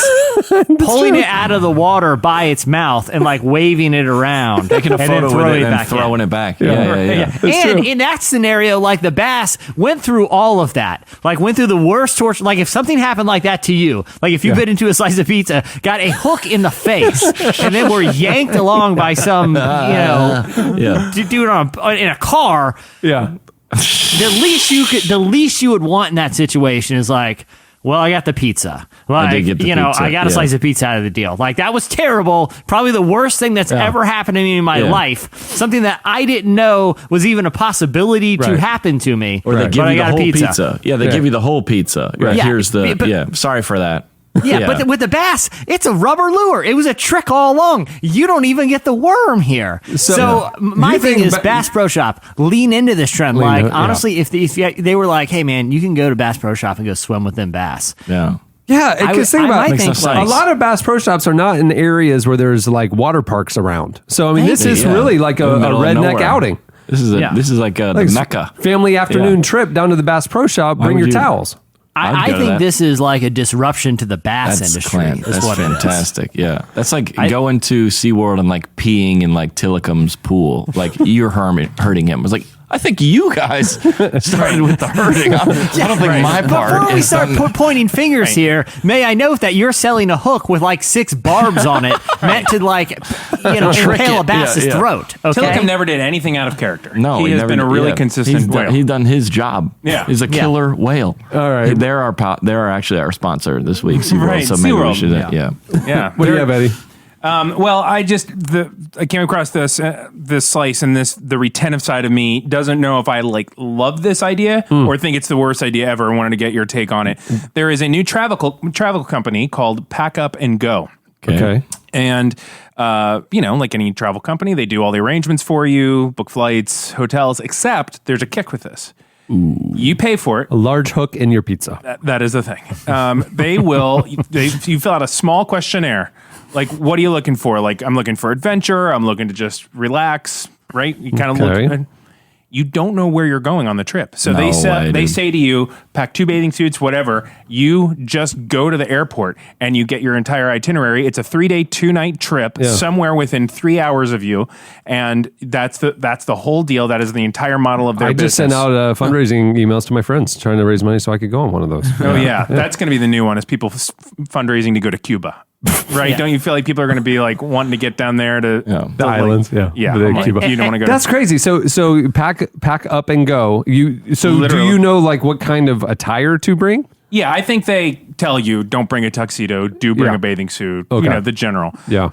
pulling it out of the water by its mouth, and like waving it around. Taking a and photo then with it and back throwing in. it back. Yeah. And in that scenario, like the bass went through all of that, like went through the worst torture. Like if something happened like that to you, like if you bit into a slice of pizza, got a hook in the face, and then were yanked along by some, dude in a car. Yeah. The least you would want in that situation is like, well, I got the pizza. Like, did get the pizza, I got a yeah. slice of pizza out of the deal. Like, that was terrible. Probably the worst thing that's ever happened to me in my life. Something that I didn't know was even a possibility to happen to me. Or they But give I you the got a whole pizza. Yeah, they give you the whole pizza. Right. Yeah, Here's the, but- sorry for that. Yeah, but with the bass, it's a rubber lure. It was a trick all along. You don't even get the worm here. So my You thing think is Bass Pro Shop, lean into this trend. Lean Like, into it, honestly, if they were like, hey, man, you can go to Bass Pro Shop and go swim with them bass. Yeah. Yeah, because think about might it. think no A sense. lot of Bass Pro Shops are not in areas where there's like water parks around. So, I mean, this is Yeah. really like a In the middle of redneck nowhere. outing. This is Yeah. this is like the Like Mecca. Family afternoon Yeah. trip down to the Bass Pro Shop. Bring would your you- towels. I go to think that. this is like a disruption to the bass industry. That's what fantastic. Yeah. That's like going to SeaWorld and like peeing in like Tillicum's pool. Like you're hurting him. It's like, I think you guys started with the hurting. I don't think my part Before we is start pointing fingers here, may I note that you're selling a hook with like 6 barbs on it meant to like, impale a bass's throat. Okay? Tillicum never did anything out of character. No, he has been a really consistent whale. He's done his job. Yeah. He's a killer whale. All right. They're actually our sponsor this week, SeaWorld. Right, So maybe we SeaWorld. should, Yeah. What do you have, Eddie? Well, I came across this slice, and the retentive side of me doesn't know if I love this idea or think it's the worst idea ever. I wanted to get your take on it. There is a new travel company called Pack Up and Go. Okay. And, like any travel company, they do all the arrangements for you, book flights, hotels, except there's a kick with this. Ooh. You pay for it. A large hook in your pizza. That is the thing. You fill out a small questionnaire. Like, what are you looking for? Like, I'm looking for adventure. I'm looking to just relax, right? You kind of look. You don't know where you're going on the trip. So they say to you, pack 2 bathing suits, whatever. You just go to the airport and you get your entire itinerary. It's a 3-day, 2-night trip somewhere within 3 hours of you. And that's the whole deal. That is the entire model of their business. I just sent out fundraising emails to my friends trying to raise money so I could go on one of those. Oh, yeah. That's going to be the new one is people fundraising to go to Cuba. Right? Yeah. Don't you feel like people are going to be like wanting to get down there to the islands? Yeah. Cuba. You don't want to go. That's crazy. So pack up and go. Do you know like what kind of attire to bring? Yeah, I think they tell you don't bring a tuxedo. Do bring a bathing suit. Okay. The general. Yeah.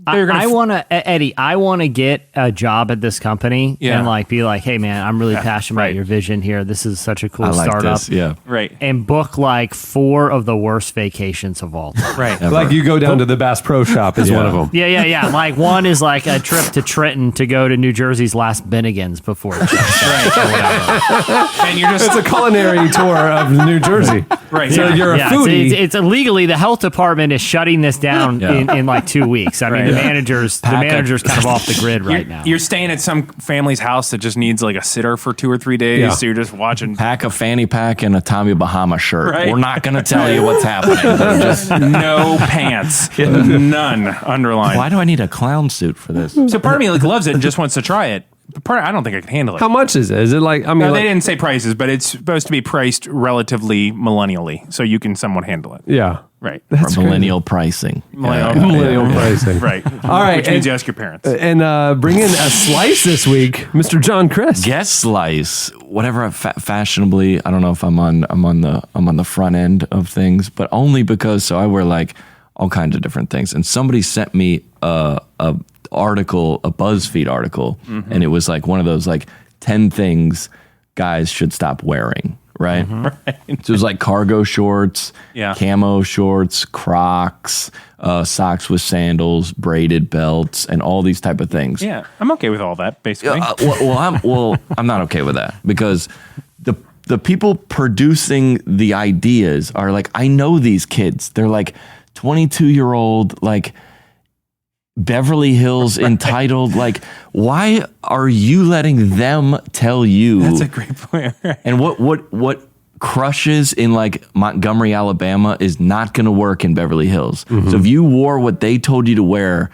I want to, Eddie, I want to get a job at this company and be like, hey, man, I'm really passionate about your vision here. This is such a cool startup. This, Right. And book like 4 of the worst vacations of all time. Right. Like you go down to the Bass Pro Shop is one of them. Yeah. Like one is like a trip to Trenton to go to New Jersey's last Bennigan's before it shuts down or whatever. And you're just... It's a culinary tour of New Jersey. Right. So you're a foodie. It's illegally, the health department is shutting this down in like 2 weeks. I mean, the manager's kind of off the grid right now. You're staying at some family's house that just needs like a sitter for 2 or 3 days. Yeah. So you're just watching. Pack a fanny pack and a Tommy Bahama shirt. Right. We're not going to tell you what's happening. Just no pants. None underlined. Why do I need a clown suit for this? So part of me loves it and just wants to try it. But I don't think I can handle it. How much is it? Is it like, I mean, No, they didn't say prices, but it's supposed to be priced relatively millennially, so you can somewhat handle it. Yeah. Right. That's millennial pricing. Millennial pricing. Right. All right. Which means you ask your parents. And bring in a slice this week, Mr. John Crist. Guest slice, whatever. Fashionably, I don't know if I'm on the front end of things, but only because I wear like all kinds of different things. And somebody sent me a BuzzFeed article, and it was like one of those like 10 things guys should stop wearing. Right? Right. So it was like cargo shorts, camo shorts, Crocs, socks with sandals, braided belts, and all these type of things. Yeah, I'm okay with all that, basically. I'm not okay with that because the people producing the ideas are like, I know these kids. They're like 22-year-old, like Beverly Hills entitled. Like, why are you letting them tell you? That's a great point. Right. And what crushes in like Montgomery, Alabama is not going to work in Beverly Hills. Mm-hmm. So if you wore what they told you to wear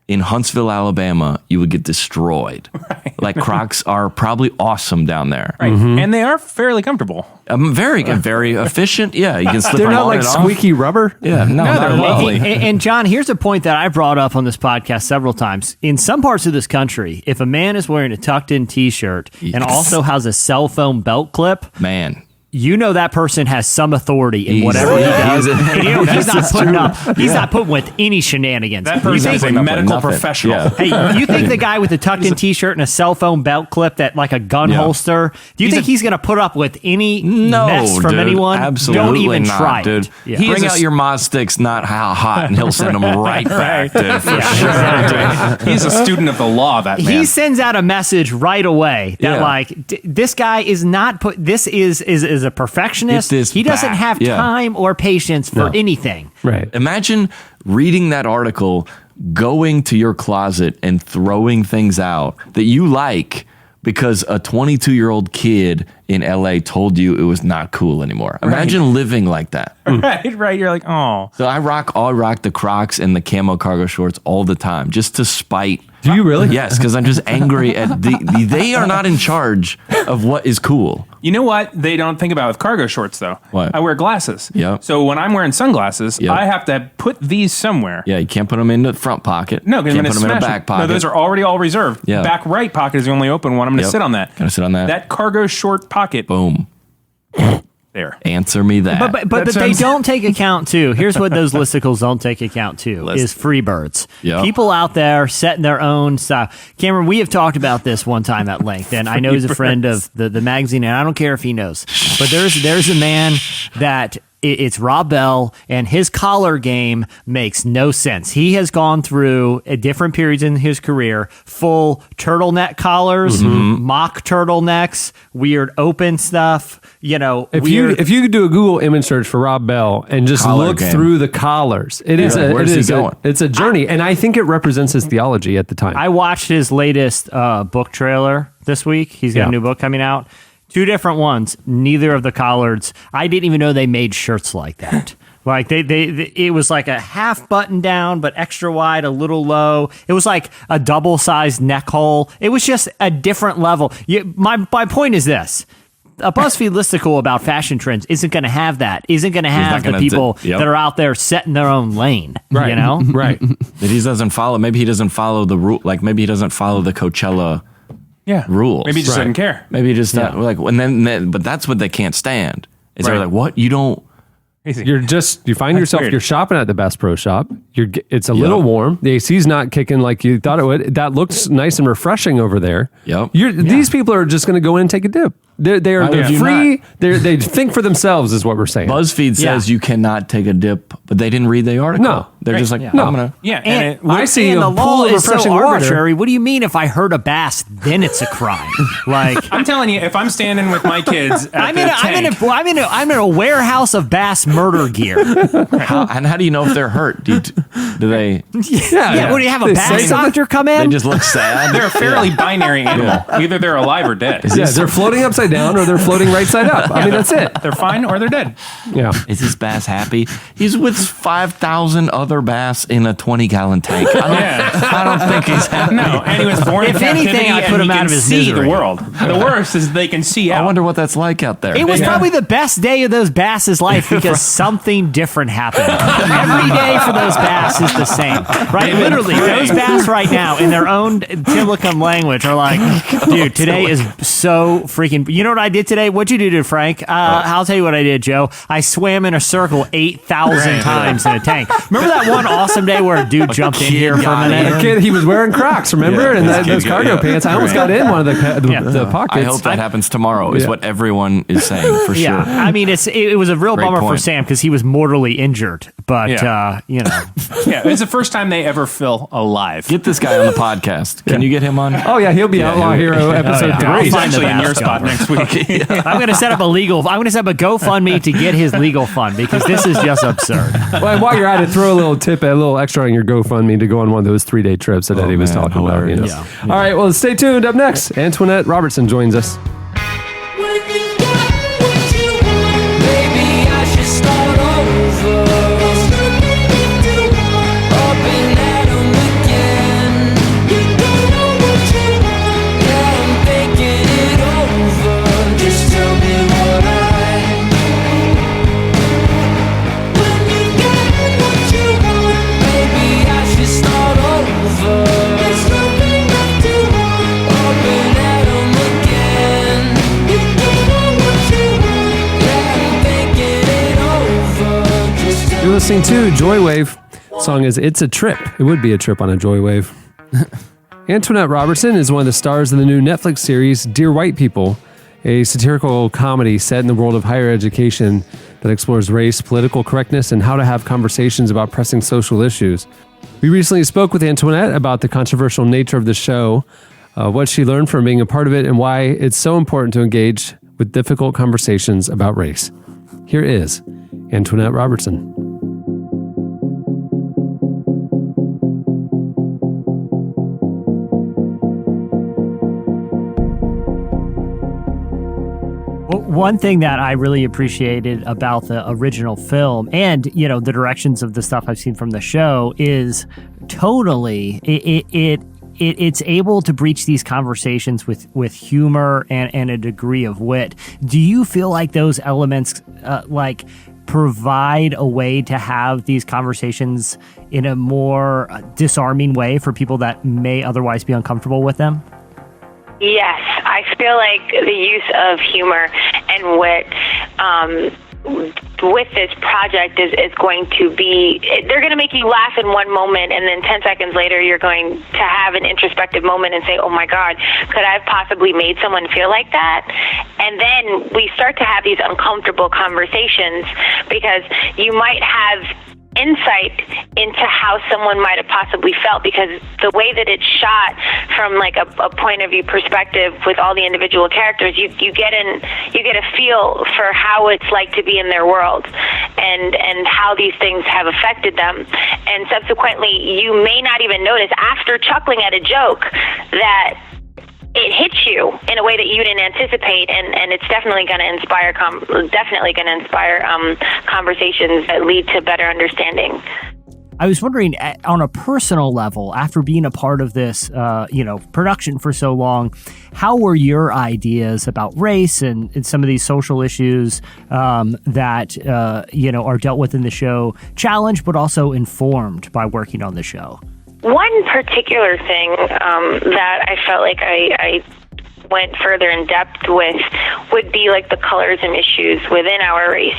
in Huntsville, Alabama, you would get destroyed. Right. Like Crocs are probably awesome down there. Right. Mm-hmm. And they are fairly comfortable. Very efficient. Yeah, you can slip They're them not on like and squeaky off. rubber. Yeah, no, they're lovely. And John, here's a point that I brought up on this podcast several times. In some parts of this country, if a man is wearing a tucked-in T-shirt and also has a cell phone belt clip, man, you know that person has some authority in whatever he does. He's not putting with any shenanigans. That person is a medical professional. Yeah. Hey, you think the guy with the tucked-in T-shirt and a cell phone belt clip that like a gun holster? Do you think he's going to put up with any mess from anyone? Absolutely Don't even not, try dude. it. Yeah. Bring out your Mod Sticks, not how hot, and he'll send them right back, dude. For sure. He's a student of the law. That man. He sends out a message right away that this guy is not this is a perfectionist. He doesn't have time or patience for anything. Right. Imagine reading that article, going to your closet and throwing things out that you like, because a 22-year-old kid in LA told you it was not cool anymore. Imagine living like that. Right. You're like, oh. So I rock the Crocs and the camo cargo shorts all the time just to spite. Do you really? Yes, because I'm just angry at they are not in charge of what is cool. You know what they don't think about with cargo shorts, though? What? I wear glasses. Yep. So when I'm wearing sunglasses, Yep. I have to put these somewhere. Yeah, you can't put them in the front pocket. No, because I'm can't going to put them in a smash back them. pocket. No, those are already all reserved. Yeah. Back right pocket is the only open one. I'm going to sit on that. Gotta sit on that. That cargo short pocket. Boom. There. Answer me that. But they don't take account too. Here's what those listicles don't take account to is free birds. Yep. People out there setting their own style. Cameron, we have talked about this one time at length, and I know he's a friend of the magazine, and I don't care if he knows. But there's a man that it's Rob Bell, and his collar game makes no sense. He has gone through different periods in his career, full turtleneck collars, mock turtlenecks, weird open stuff. If you could do a Google image search for Rob Bell and just Collar look game. through the collars, it's a journey, and I think it represents his theology at the time. I watched his latest book trailer this week. He's got a new book coming out. 2 different ones. Neither of the collards. I didn't even know they made shirts like that. Like it was like a half button down, but extra wide, a little low. It was like a double sized neck hole. It was just a different level. My point is this. A BuzzFeed listicle about fashion trends isn't going to have that. Isn't going to have the people that are out there setting their own lane. Right. You know? Right. That he doesn't follow. Maybe he doesn't follow the rule. Like maybe he doesn't follow the Coachella rules. Maybe he just doesn't care. Maybe he just not, like. And then, but that's what they can't stand. Is they're like, what? You don't. You find yourself, weird. you're shopping at the Bass Pro Shop. It's a little warm. The AC's not kicking like you thought it would. That looks nice and refreshing over there. Yep. These people are just going to go in and take a dip. They're free. They think for themselves is what we're saying. BuzzFeed says you cannot take a dip, but they didn't read the article. No. They're just like, No. I'm gonna. Yeah. And I see and a the law pool of is so refreshing water. arbitrary. What do you mean if I hurt a bass, then it's a crime? Like I'm telling you, if I'm standing with my kids at I'm the tank, in a warehouse of bass murder gear. How do you know if they're hurt? Do they? Yeah. What do you have a They bass say doctor come They in? just look sad. they're a fairly binary animal. Either they're alive or dead. They're floating upside down or they're floating right side up. I mean, that's it. They're fine or they're dead. Yeah. Is this bass happy? He's with 5,000 other bass in a 20-gallon tank. I don't think he's happy. No, and he was born in If anything, captivity I and put he him out can of his see misery. the world. The worst is they can see out. I wonder what that's like out there. It was probably the best day of those bass' life because something different happened. Every day for those bass is the same. Right? Literally, those bass right now in their own Tillicum language are like, dude, today is so freaking... You know what I did today? What'd you do to Frank? I'll tell you what I did, Joe. I swam in a circle 8,000 times in a tank. Remember that one awesome day where a dude jumped in here for a minute? A kid, he was wearing Crocs, remember? And those cargo pants. I almost got in one of the pockets. I hope that happens tomorrow, is what everyone is saying, for sure. Yeah, I mean, it was a real Great bummer for point. Sam because he was mortally injured. But, you know. Yeah, it's the first time they ever feel alive. Get this guy on the podcast. Can you get him on? Oh, yeah, he'll be Outlaw Hero episode 3. He's find the actually in your bass spot next week. I'm going to set up a GoFundMe to get his legal fund because this is just absurd. Well, and while you're at it, throw a little extra on your GoFundMe to go on one of those 3-day trips that Eddie was talking about. You know? Yeah. All right, well, stay tuned. Up next, Antoinette Robertson joins us. You're listening to Joywave. The song is It's a Trip. It would be a trip on a Joywave. Antoinette Robertson is one of the stars of the new Netflix series Dear White People, a satirical comedy set in the world of higher education that explores race, political correctness, and how to have conversations about pressing social issues. We recently spoke with Antoinette about the controversial nature of the show, what she learned from being a part of it, and why it's so important to engage with difficult conversations about race. Here is Antoinette Robertson. One thing that I really appreciated about the original film and, the directions of the stuff I've seen from the show is totally it's able to breach these conversations with humor and a degree of wit. Do you feel like those elements provide a way to have these conversations in a more disarming way for people that may otherwise be uncomfortable with them? Yes, I feel like the use of humor and wit with this project is going to be, they're going to make you laugh in one moment, and then 10 seconds later you're going to have an introspective moment and say, oh my God, could I have possibly made someone feel like that? And then we start to have these uncomfortable conversations because you might have insight into how someone might have possibly felt, because the way that it's shot from like a point of view perspective with all the individual characters, you get a feel for how it's like to be in their world and how these things have affected them. And subsequently, you may not even notice after chuckling at a joke that it hits you in a way that you didn't anticipate, and it's definitely going to inspire conversations that lead to better understanding. I was wondering, on a personal level, after being a part of this, production for so long, how were your ideas about race and some of these social issues that are dealt with in the show challenged, but also informed by working on the show? One particular thing that I felt like I went further in depth with would be like the colorism issues within our race,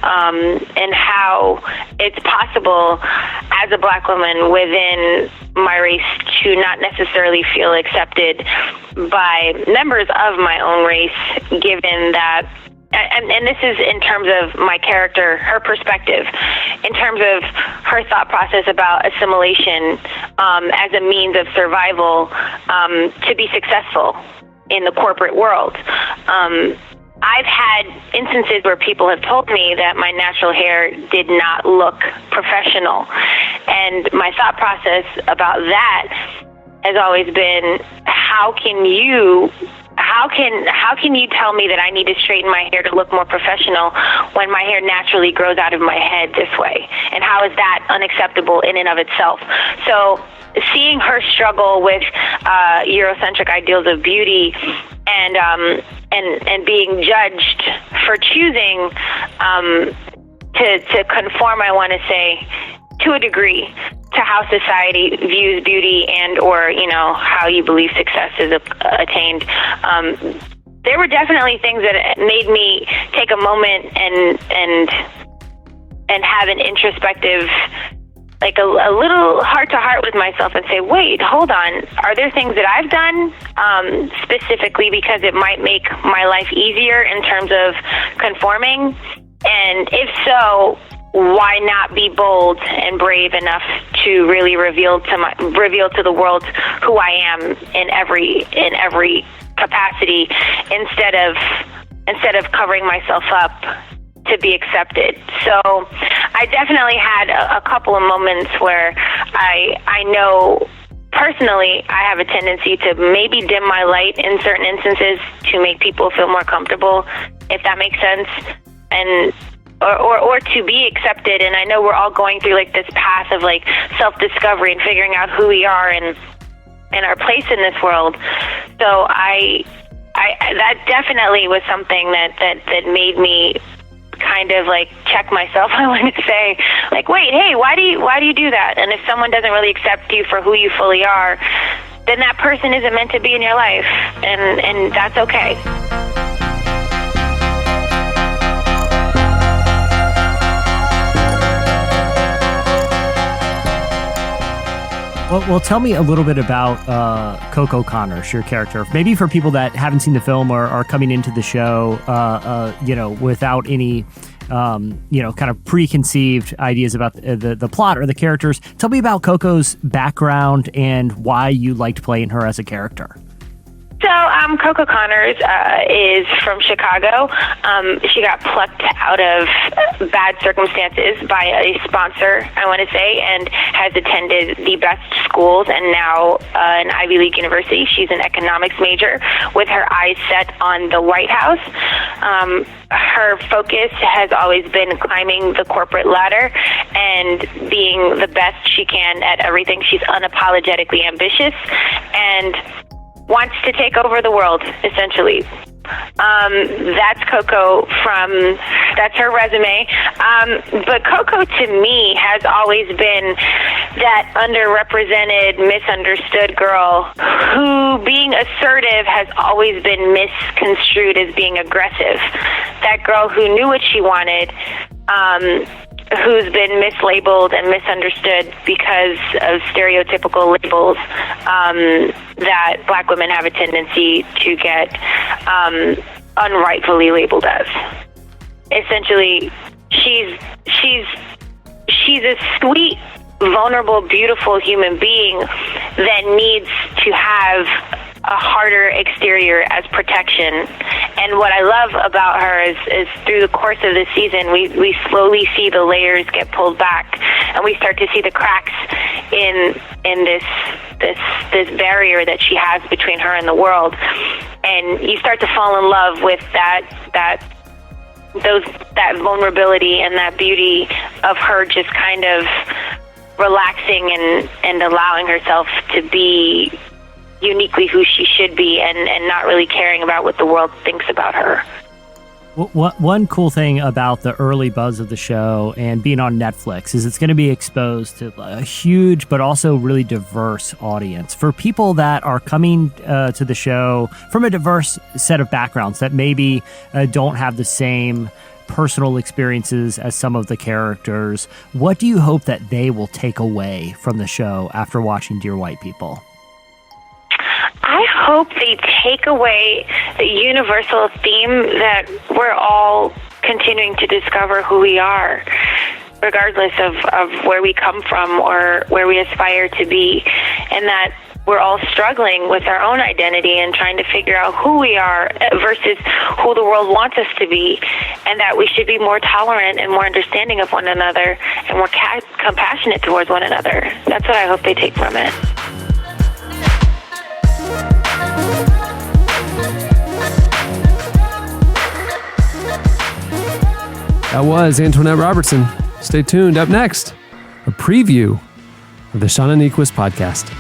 and how it's possible as a Black woman within my race to not necessarily feel accepted by members of my own race, given that. And this is in terms of my character, her perspective, in terms of her thought process about assimilation as a means of survival to be successful in the corporate world. I've had instances where people have told me that my natural hair did not look professional. And my thought process about that has always been, how can you tell me that I need to straighten my hair to look more professional when my hair naturally grows out of my head this way? And how is that unacceptable in and of itself? So seeing her struggle with Eurocentric ideals of beauty and being judged for choosing to conform, I want to say, to a degree, to how society views beauty and or how you believe success is attained. There were definitely things that made me take a moment and have an introspective, like a little heart-to-heart with myself and say, wait, hold on, are there things that I've done specifically because it might make my life easier in terms of conforming? And if so, why not be bold and brave enough to really reveal to the world who I am in every capacity, instead of covering myself up to be accepted. So I definitely had a couple of moments where I know personally I have a tendency to maybe dim my light in certain instances to make people feel more comfortable, if that makes sense, and or to be accepted. And I know we're all going through like this path of like self-discovery and figuring out who we are and our place in this world. So I that definitely was something that made me kind of like check myself. I want to say, like, wait, hey, why do you do that? And if someone doesn't really accept you for who you fully are, then that person isn't meant to be in your life, and that's okay. Well, tell me a little bit about Coco Connors, your character. Maybe for people that haven't seen the film or are coming into the show, without any, kind of preconceived ideas about the plot or the characters. Tell me about Coco's background and why you liked playing her as a character. So Coco Connors is from Chicago. She got plucked out of bad circumstances by a sponsor, I want to say, and has attended the best schools and now an Ivy League university. She's an economics major with her eyes set on the White House. Her focus has always been climbing the corporate ladder and being the best she can at everything. She's unapologetically ambitious and wants to take over the world, essentially. That's Coco that's her resume. But Coco to me has always been that underrepresented, misunderstood girl who being assertive has always been misconstrued as being aggressive. That girl who knew what she wanted, who's been mislabeled and misunderstood because of stereotypical labels that Black women have a tendency to get unrightfully labeled as. Essentially, she's a sweet, vulnerable, beautiful human being that needs to have a harder exterior as protection. And what I love about her is through the course of the season, we slowly see the layers get pulled back, and we start to see the cracks in this barrier that she has between her and the world. And you start to fall in love with that vulnerability and that beauty of her just kind of relaxing and allowing herself to be uniquely who she should be and not really caring about what the world thinks about her. One cool thing about the early buzz of the show and being on Netflix is it's going to be exposed to a huge but also really diverse audience. For people that are coming to the show from a diverse set of backgrounds that maybe don't have the same personal experiences as some of the characters, what do you hope that they will take away from the show after watching Dear White People? I hope they take away the universal theme that we're all continuing to discover who we are, regardless of where we come from or where we aspire to be, and that we're all struggling with our own identity and trying to figure out who we are versus who the world wants us to be, and that we should be more tolerant and more understanding of one another and more compassionate towards one another. That's what I hope they take from it. That was Antoinette Robertson. Stay tuned. Up next, a preview of the Shauna Niequist podcast.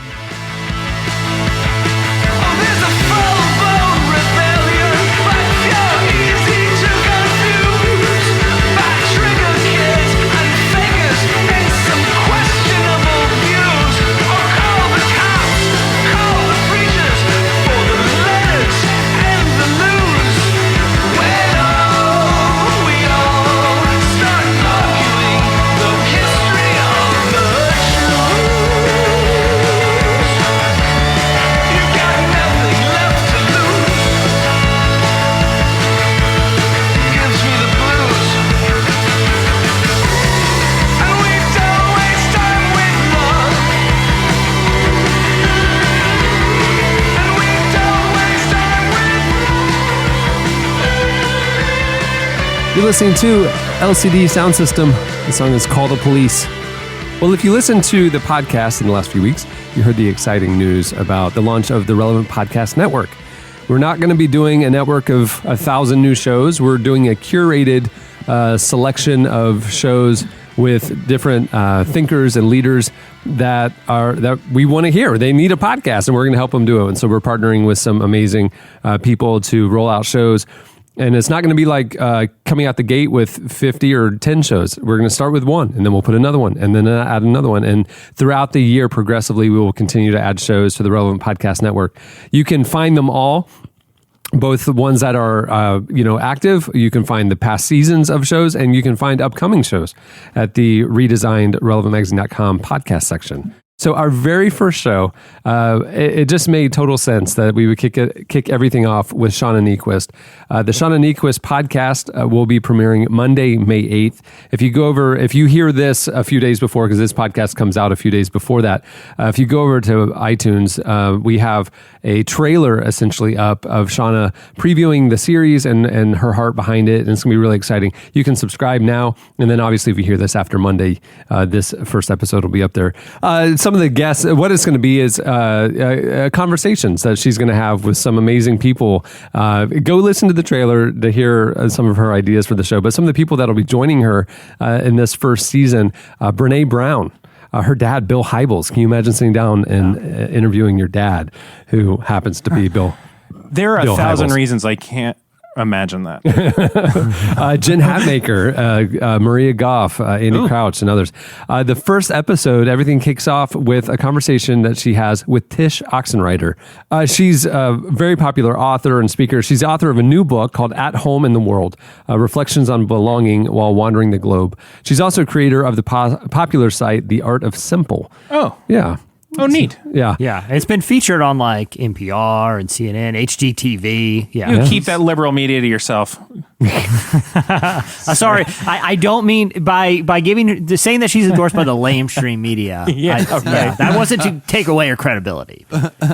You're listening to LCD Sound System. The song is Call the Police. Well, if you listened to the podcast in the last few weeks, you heard the exciting news about the launch of the Relevant Podcast Network. We're not going to be doing a network of 1,000 new shows. We're doing a curated selection of shows with different thinkers and leaders that we want to hear. They need a podcast, and we're going to help them do it. And so we're partnering with some amazing people to roll out shows. And it's not going to be like coming out the gate with 50 or 10 shows. We're going to start with one, and then we'll put another one, and then add another one. And throughout the year, progressively, we will continue to add shows to the Relevant Podcast Network. You can find them all, both the ones that are active. You can find the past seasons of shows, and you can find upcoming shows at the redesigned relevantmagazine.com podcast section. So our very first show, it just made total sense that we would kick everything off with Shauna Niequist. The Shauna Niequist podcast will be premiering Monday, May 8th. If you hear this a few days before, because this podcast comes out a few days before that, if you go over to iTunes, we have a trailer essentially up of Shauna previewing the series and her heart behind it, and it's going to be really exciting. You can subscribe now, and then obviously if you hear this after Monday, this first episode will be up there. Some of the guests, what it's going to be is conversations that she's going to have with some amazing people. Go listen to the trailer to hear some of her ideas for the show. But some of the people that will be joining her in this first season, Brene Brown, her dad, Bill Hybels. Can you imagine sitting down and interviewing your dad, who happens to be Bill? There are Bill 1,000 Hybels. reasons I can't imagine that. Jen Hatmaker, Maria Goff, Andy Crouch, and others. The first episode, everything kicks off with a conversation that she has with Tish Oxenreider. She's a very popular author and speaker. She's the author of a new book called At Home in the World, Reflections on Belonging While Wandering the Globe. She's also creator of the popular site, The Art of Simple. Oh. Yeah. Oh, neat. Yeah. Yeah. It's been featured on like NPR and CNN, HGTV. Yeah. You keep that liberal media to yourself. Sorry. I don't mean by saying that she's endorsed by the lamestream media. That wasn't to take away her credibility.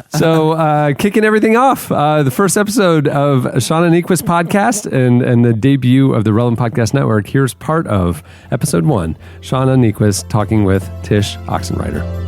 So, kicking everything off, the first episode of Shauna Niequist podcast and the debut of the Relevant Podcast Network. Here's part of episode 1, Shauna Niequist talking with Tish Oxenreider.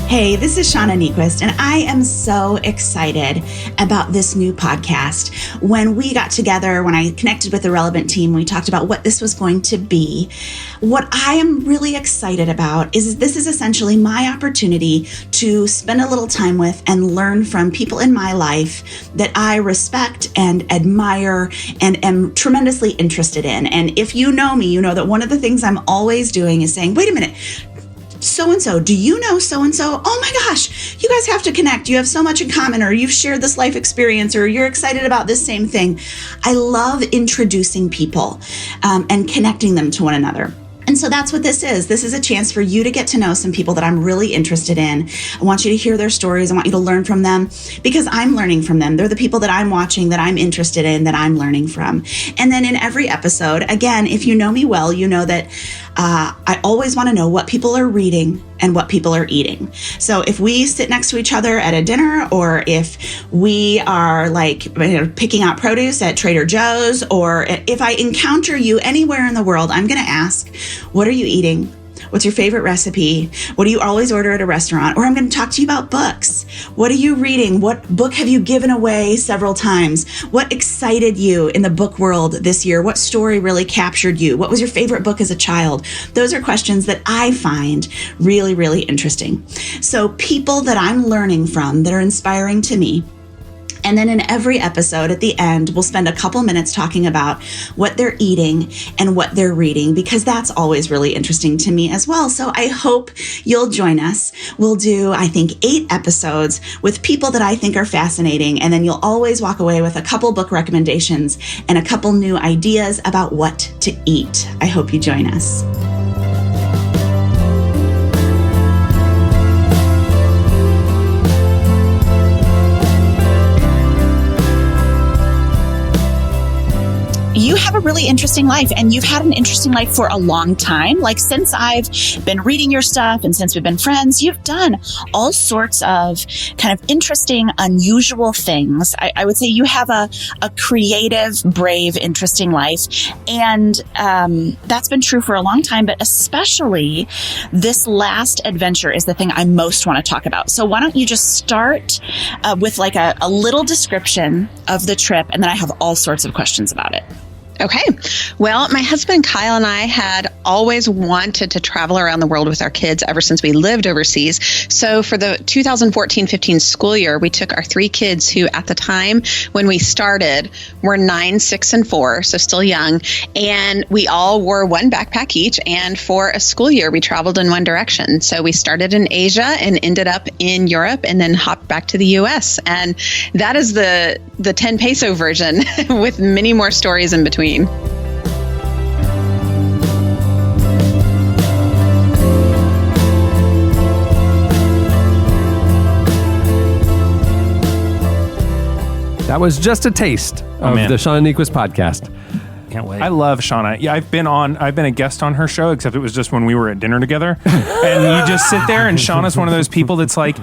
Hey, this is Shauna Niequist, and I am so excited about this new podcast. When we got together, when I connected with the Relevant team, we talked about what this was going to be. What I am really excited about is this is essentially my opportunity to spend a little time with and learn from people in my life that I respect and admire and am tremendously interested in. And if you know me, you know that one of the things I'm always doing is saying, wait a minute, so-and-so, do you know so-and-so? Oh my gosh, you guys have to connect. You have so much in common, or you've shared this life experience, or you're excited about this same thing. I love introducing people and connecting them to one another. And so that's what this is. This is a chance for you to get to know some people that I'm really interested in. I want you to hear their stories. I want you to learn from them because I'm learning from them. They're the people that I'm watching, that I'm interested in, that I'm learning from. And then in every episode, again, if you know me well, you know that I always want to know what people are reading and what people are eating. So if we sit next to each other at a dinner, or if we are picking out produce at Trader Joe's, or if I encounter you anywhere in the world, I'm going to ask, what are you eating? What's your favorite recipe? What do you always order at a restaurant? Or I'm going to talk to you about books. What are you reading? What book have you given away several times? What excited you in the book world this year? What story really captured you? What was your favorite book as a child? Those are questions that I find really, really interesting. So people that I'm learning from that are inspiring to me. And then in every episode at the end, we'll spend a couple minutes talking about what they're eating and what they're reading, because that's always really interesting to me as well. So I hope you'll join us. We'll do, I think, 8 episodes with people that I think are fascinating. And then you'll always walk away with a couple book recommendations and a couple new ideas about what to eat. I hope you join us. You have a really interesting life, and you've had an interesting life for a long time. Like since I've been reading your stuff and since we've been friends, you've done all sorts of kind of interesting, unusual things. I would say you have a creative, brave, interesting life. And that's been true for a long time, but especially this last adventure is the thing I most want to talk about. So why don't you just start with like a little description of the trip, and then I have all sorts of questions about it. Okay. Well, my husband Kyle and I had always wanted to travel around the world with our kids ever since we lived overseas. So for the 2014-15 school year, we took our 3 kids who at the time when we started were 9, 6, and 4, so still young. And we all wore one backpack each. And for a school year, we traveled in one direction. So we started in Asia and ended up in Europe and then hopped back to the U.S. And that is the 10 peso version with many more stories in between. That was just a taste of the Shauna Niequist podcast. Can't wait. I love Shauna. Yeah, I've been a guest on her show, except it was just when we were at dinner together. And you just sit there, and Shauna's one of those people that's like,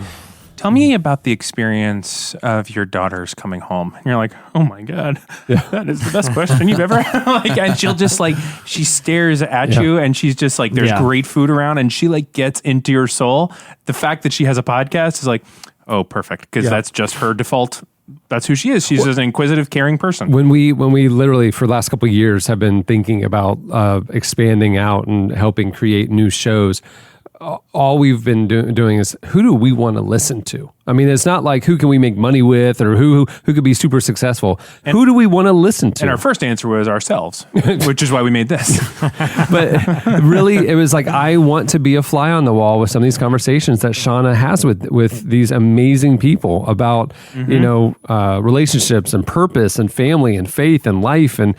tell me about the experience of your daughters coming home. And you're like, oh my God, that is the best question you've ever had. And she'll just she stares at you and she's just like, there's great food around, and she gets into your soul. The fact that she has a podcast is like, oh, perfect. Because that's just her default. That's who she is. She's just an inquisitive, caring person. When we literally for the last couple of years have been thinking about expanding out and helping create new shows, all we've been doing is, who do we want to listen to? I mean, it's not like who can we make money with or who could be super successful. And who do we want to listen to? And our first answer was ourselves, which is why we made this. But really, it was like, I want to be a fly on the wall with some of these conversations that Shauna has with these amazing people about, relationships and purpose and family and faith and life. And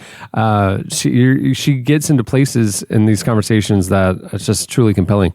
she gets into places in these conversations that it's just truly compelling.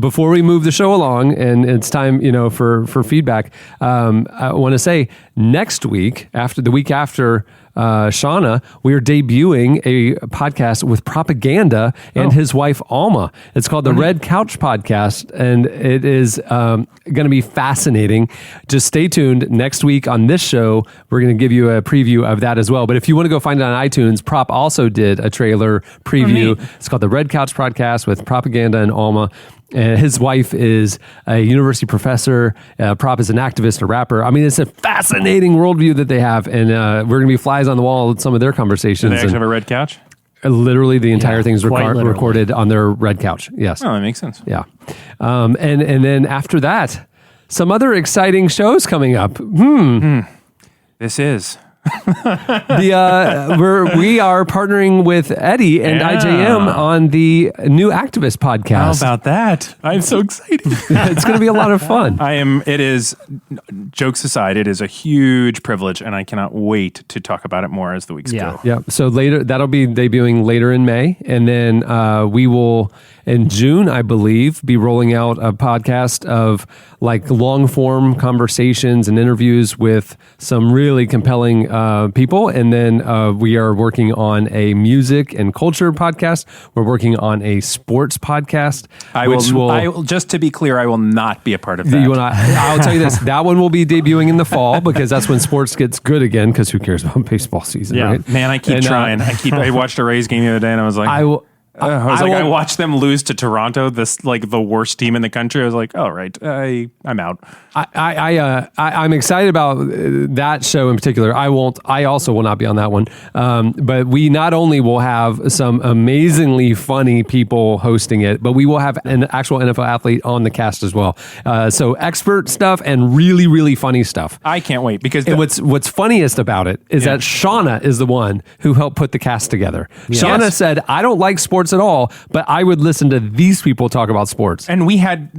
Before we move the show along, and it's time, for feedback, I want to say next week, the week after Shauna, we are debuting a podcast with Propaganda and his wife Alma. It's called the Red Couch Podcast, and it is going to be fascinating. Just stay tuned. Next week on this show, we're going to give you a preview of that as well. But if you want to go find it on iTunes, Prop also did a trailer preview. It's called the Red Couch Podcast with Propaganda and Alma. His wife is a university professor. Prop is an activist, a rapper. I mean, it's a fascinating worldview that they have, and we're going to be flies on the wall with some of their conversations. Do they actually have a red couch? Literally, the entire thing is recorded on their red couch. Yes. Oh, that makes sense. Yeah. And then after that, some other exciting shows coming up. This is... We are partnering with Eddie and IJM on the new Activist podcast. How about that? I'm so excited. It's going to be a lot of fun. It is, jokes aside, it is a huge privilege, and I cannot wait to talk about it more as the weeks go. Yeah. So that'll be debuting later in May, and then we will, in June, I believe, be rolling out a podcast of long form conversations and interviews with some really compelling people. And then we are working on a music and culture podcast. We're working on a sports podcast. I will, just to be clear, I will not be a part of that. I'll tell you this, that one will be debuting in the fall because that's when sports gets good again, because who cares about baseball season, right? Man, I keep trying. I watched a Rays game the other day and I was like... I watched them lose to Toronto, this the worst team in the country. I was like, oh, right, I'm out. I'm excited about that show in particular. I also will not be on that one. But we not only will have some amazingly funny people hosting it, but we will have an actual NFL athlete on the cast as well. So expert stuff and really, really funny stuff. I can't wait because what's funniest about it is that Shauna is the one who helped put the cast together. Yeah. Shauna said, I don't like sports at all, but I would listen to these people talk about sports. And we had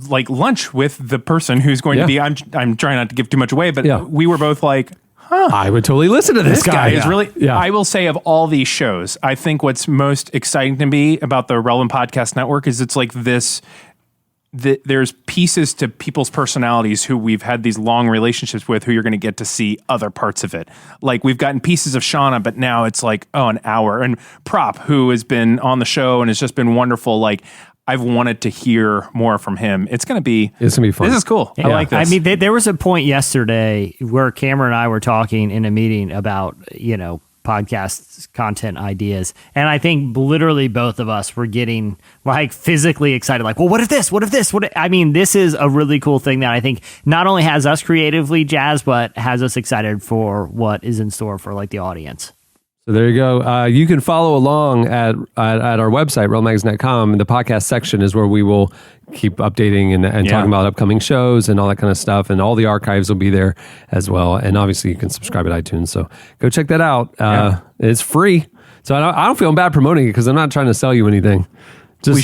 lunch with the person who's going to be, I'm trying not to give too much away, but we were both like, I would totally listen to this guy. Is really, I will say, of all these shows, I think what's most exciting to me about the Relevant Podcast Network is it's this, there's pieces to people's personalities who we've had these long relationships with, who you're going to get to see other parts of it. We've gotten pieces of Shauna, but now it's an hour. And Prop, who has been on the show and has just been wonderful. I've wanted to hear more from him. It's going to be fun. This is cool. Yeah. I like this. I mean, there was a point yesterday where Cameron and I were talking in a meeting about, podcast content ideas. And I think literally both of us were getting physically excited. Well, what if this? I mean, this is a really cool thing that I think not only has us creatively jazzed, but has us excited for what is in store for the audience. So there you go. You can follow along at our website, relevantmagazine.com. The podcast section is where we will keep updating and talking about upcoming shows and all that kind of stuff. And all the archives will be there as well. And obviously you can subscribe at iTunes. So go check that out. It's free. So I don't feel bad promoting it because I'm not trying to sell you anything.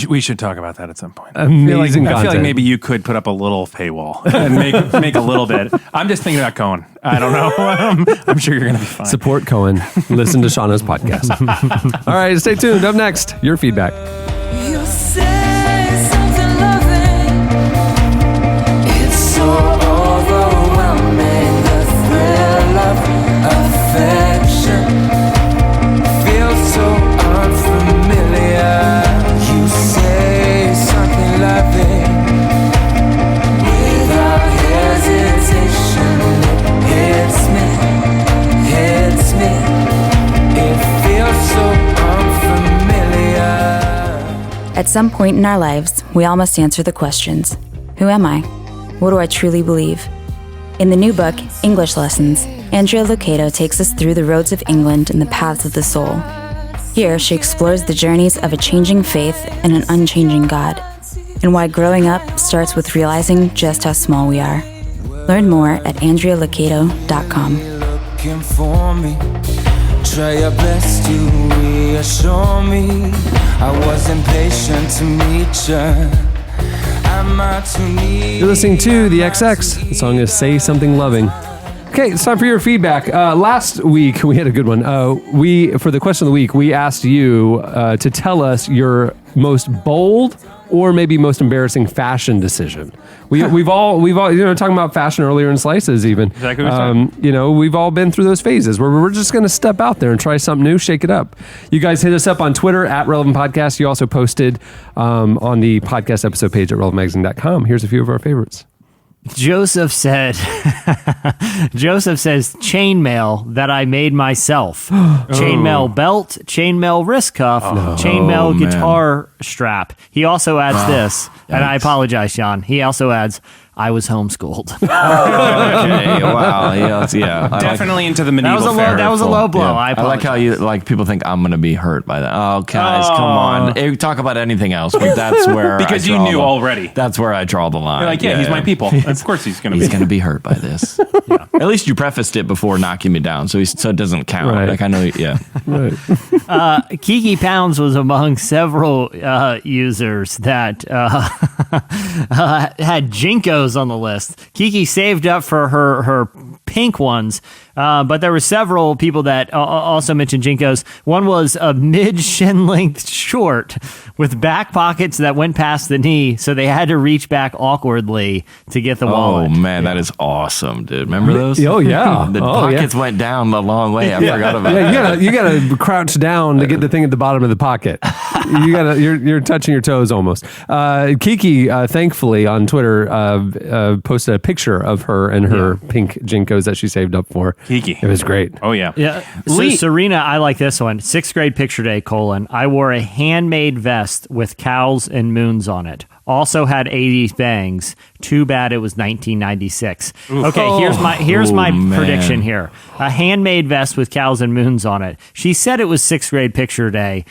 We should talk about that at some point. Amazing I feel like maybe you could put up a little paywall and make a little bit. I'm just thinking about Cohen. I don't know. I'm sure you're going to be fine. Support Cohen. Listen to Shauna's podcast. All right, stay tuned. Up next, your feedback. You say something loving. It's so overwhelming. The thrill of affection feels so unfamiliar. You say something loving without hesitation. It hits me. It feels so unfamiliar. At some point in our lives, we all must answer the questions. Who am I? What do I truly believe? In the new book, English Lessons, Andrea Locato takes us through the roads of England and the paths of the soul. Here, she explores the journeys of a changing faith and an unchanging God, and why growing up starts with realizing just how small we are. Learn more at AndreaLocato.com. Looking for me, try your best to reassure me. I was impatient to meet you. You're listening to The XX. The song is Say Something Loving. Okay, it's time for your feedback. Last week, we had a good one. For the question of the week, we asked you to tell us your most bold or maybe most embarrassing fashion decision. We've all talking about fashion earlier in Slices even. Exactly what we've all been through those phases where we're just going to step out there and try something new, shake it up. You guys hit us up on Twitter at Relevant Podcast. You also posted on the podcast episode page at relevantmagazine.com. Here's a few of our favorites. Joseph says chainmail that I made myself. Chainmail belt, chainmail wrist cuff, chainmail guitar strap. He also adds this, and I apologize, Sean. He also adds, I was homeschooled. Okay, wow. Yeah. Definitely into the medieval fair. That was a low blow. Yeah. I like how people think I'm going to be hurt by that. Oh, guys, come on. Hey, talk about anything else, but that's where because you knew already. That's where I draw the line. You're like, he's my people. Of course he's going to be. He's going to be hurt by this. At least you prefaced it before knocking me down, so it doesn't count. Right. Like I know, yeah. Right. Kiki Pounds was among several users that had Jinkos on the list. Kiki saved up for her pink ones, but there were several people that also mentioned Jinkos. One was a mid-shin length short with back pockets that went past the knee, so they had to reach back awkwardly to get the wallet. Oh man, that is awesome, dude. Remember those? Oh yeah, the pockets went down a long way. I forgot about that. Yeah, you gotta crouch down to get the thing at the bottom of the pocket. You're touching your toes almost. Kiki, thankfully on Twitter, posted a picture of her and her pink Jinkos that she saved up for. Kiki, it was great. Oh yeah. So Serena, I like this one. 6th grade picture day, I wore a handmade vest with cows and moons on it. Also had 80s bangs. Too bad it was 1996. Oof. Okay, here's my prediction here. A handmade vest with cows and moons on it. She said it was 6th grade picture day.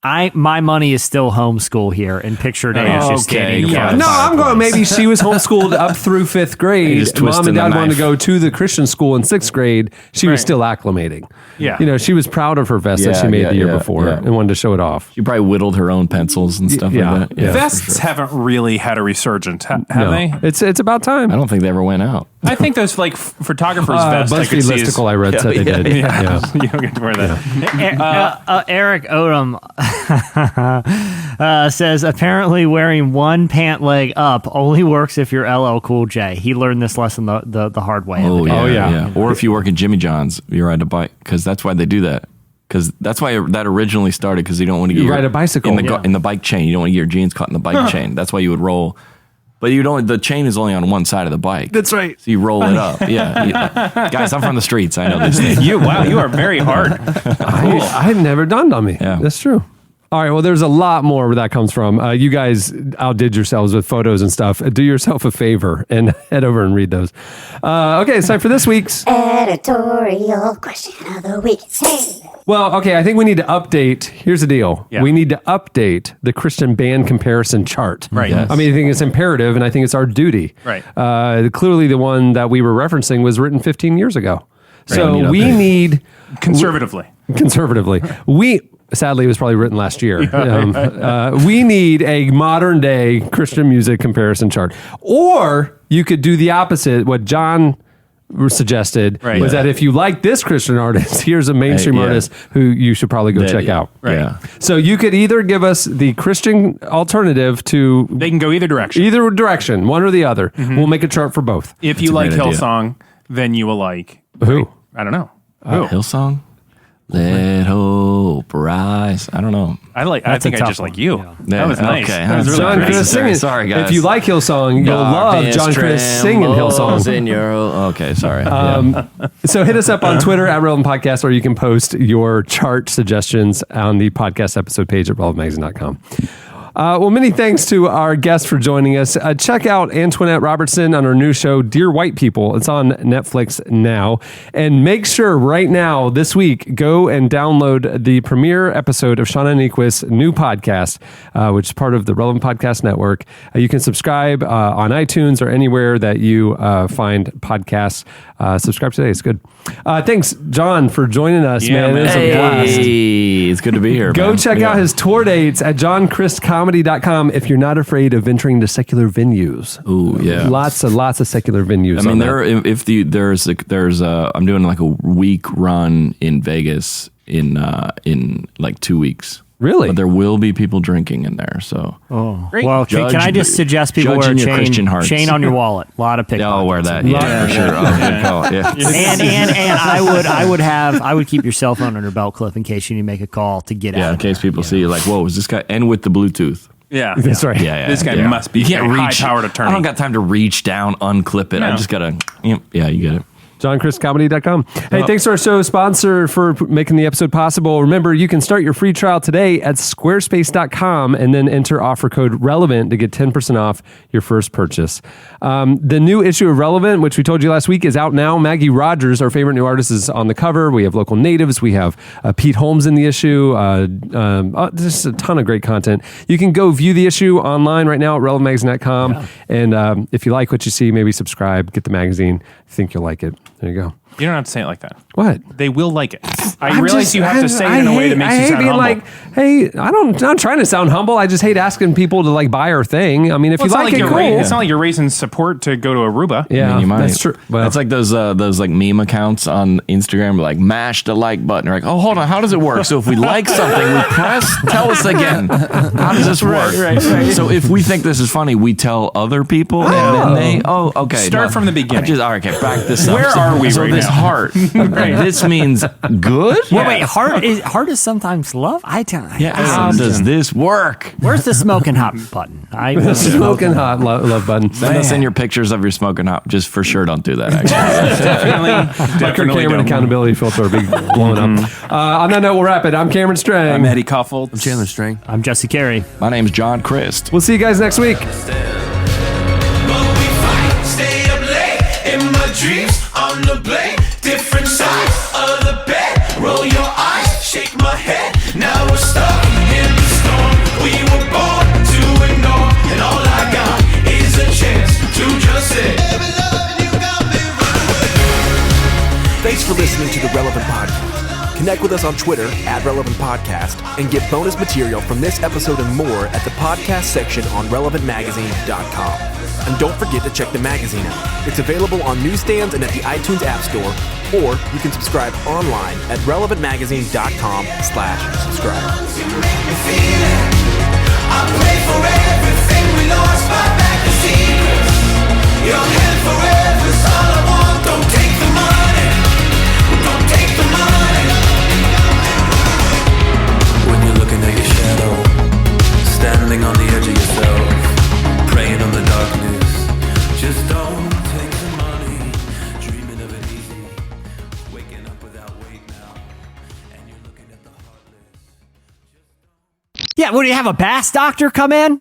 My money is still homeschool here, and picture day is just standing in front of the I'm going maybe she was homeschooled up through 5th grade. Mom and Dad wanted to go to the Christian school in 6th grade. She was still acclimating. Yeah. she was proud of her vest that she made the year before and wanted to show it off. She probably whittled her own pencils and stuff like that. Yeah, vests haven't really had a resurgence, have they? It's about time. I don't think they ever went out. I think those photographers' vests. BuzzFeed listicle I read said they did. Yeah. You don't get to wear that. Eric Odom says apparently wearing one pant leg up only works if you're LL Cool J. He learned this lesson the hard way. Yeah. Or if you work at Jimmy John's, you ride a bike, because that's why they do that. Because that's why that originally started, because you don't want to get ride a bicycle in the bike chain. You don't want to get your jeans caught in the bike chain. That's why you would roll. But the chain is only on one side of the bike. That's right. So you roll it up. Yeah. Guys, I'm from the streets. I know this thing. You are very hard. I never dawned on me. Yeah. That's true. All right, well, there's a lot more where that comes from. You guys outdid yourselves with photos and stuff. Do yourself a favor and head over and read those. Okay, it's time for this week's editorial question of the week. Hey, Well, okay, I think we need to update. Here's the deal. Yeah. We need to update the Christian band comparison chart. Right. Yes. I mean, I think it's imperative, and I think it's our duty. Right. Clearly, the one that we were referencing was written 15 years ago. So we need... Conservatively. Sadly, it was probably written last year. We need a modern day Christian music comparison chart. Or you could do the opposite. What John suggested was that if you like this Christian artist, here's a mainstream artist who you should probably go check out. Right. Yeah. So you could either give us the Christian alternative to... They can go either direction. Either direction, one or the other. We'll make a chart for both. If you like Hillsong, then you will like... Who? I don't know. Hillsong? Let hope rise. I don't know. I think I just like you. Yeah. That was nice. Okay. That was really John nice. Crist singing. Sorry, guys. If you like Hillsong, you'll love John Crist singing Hillsong. Okay, sorry. So hit us up on Twitter at Relevant Podcast, or you can post your chart suggestions on the podcast episode page at relevantmagazine.com. Well, many thanks to our guests for joining us. Check out Antoinette Robertson on her new show, Dear White People. It's on Netflix now. And make sure right now, this week, go and download the premiere episode of Shauna Niequist's new podcast, which is part of the Relevant Podcast Network. You can subscribe on iTunes or anywhere that you find podcasts. Subscribe today. It's good. Thanks, John, for joining us, man. It was a blast. Hey, it's good to be here. Go check out his tour dates at JohnChristComedy.com if you're not afraid of venturing into secular venues. Ooh, yeah. Lots of secular venues. I mean, there's I'm doing like a week run in Vegas in like 2 weeks. Really? But there will be people drinking in there. So, Great. Well, can I just suggest people wear a chain on your wallet? A lot of pickpockets. Yeah, I'll wear that. Yeah, for sure. Good call. Yeah. And I would keep your cell phone on your belt clip in case you need to make a call to get out. Yeah, in case people see you like, whoa, is this guy? And with the Bluetooth. Yeah. That's right. Yeah. This guy must be high-powered attorney. I don't got time to reach down, unclip it. No. I just got to, you get it. JohnChristComedy.com. Hey, thanks to our show sponsor for making the episode possible. Remember, you can start your free trial today at squarespace.com and then enter offer code RELEVANT to get 10% off your first purchase. The new issue of Relevant, which we told you last week, is out now. Maggie Rogers, our favorite new artist, is on the cover. We have local natives. We have Pete Holmes in the issue. Just a ton of great content. You can go view the issue online right now at relevantmagazine.com. Yeah. And if you like what you see, maybe subscribe, get the magazine. I think you'll like it. There you go. You don't have to say it like that. What? They will like it. I realize you have to say it in a way that makes you sound humble. Like, hey, I'm not trying to sound humble. I just hate asking people to like buy our thing. I mean, if you like it, cool. It's not like you're raising support to go to Aruba. Yeah, I mean, you might. that's true. Well, that's like those like meme accounts on Instagram, like mash the like button. You're like, oh, hold on, how does it work? So if we like something, we press. Tell us again. How does this work? Right. So if we think this is funny, we tell other people, and then they, okay. Start from the beginning. All right, okay, back this up. Where are we right this now? Heart. This means good. Wait, heart is sometimes love. How does this work? Where's the smoking hot button? The smoking hot love button. Send us in your pictures of your smoking hot. Just for sure, don't do that. Actually, Definitely Cameron accountability filter will be blowing up. On that note, we'll wrap it. I'm Cameron Strang. I'm Eddie Kuffold. I'm Chandler Strang. I'm Jesse Carey. My name's John Crist. We'll see you guys next week. Dreams on the blade, different sides of the bed. Roll your eyes, shake my head. Now we're stuck in the storm. We were born to ignore, and all I got is a chance to just say, baby, love, you got me running. Thanks for listening to the Relevant Podcast. Connect with us on Twitter at Relevant Podcast and get bonus material from this episode and more at the podcast section on relevantmagazine.com. And don't forget to check the magazine out. It's available on newsstands and at the iTunes App Store, or you can subscribe online at relevantmagazine.com/subscribe. I pray for everything we lost, buy back the secrets. Your hand forever's all I want. Don't take the money. Don't take the money. When you're looking at your shadow, standing on the edge of yourself, praying on the darkness. Just don't take the money. Dreaming of it easy. Waking up without weight now. And you're looking at the heartless. Yeah, would you have a bass doctor come in?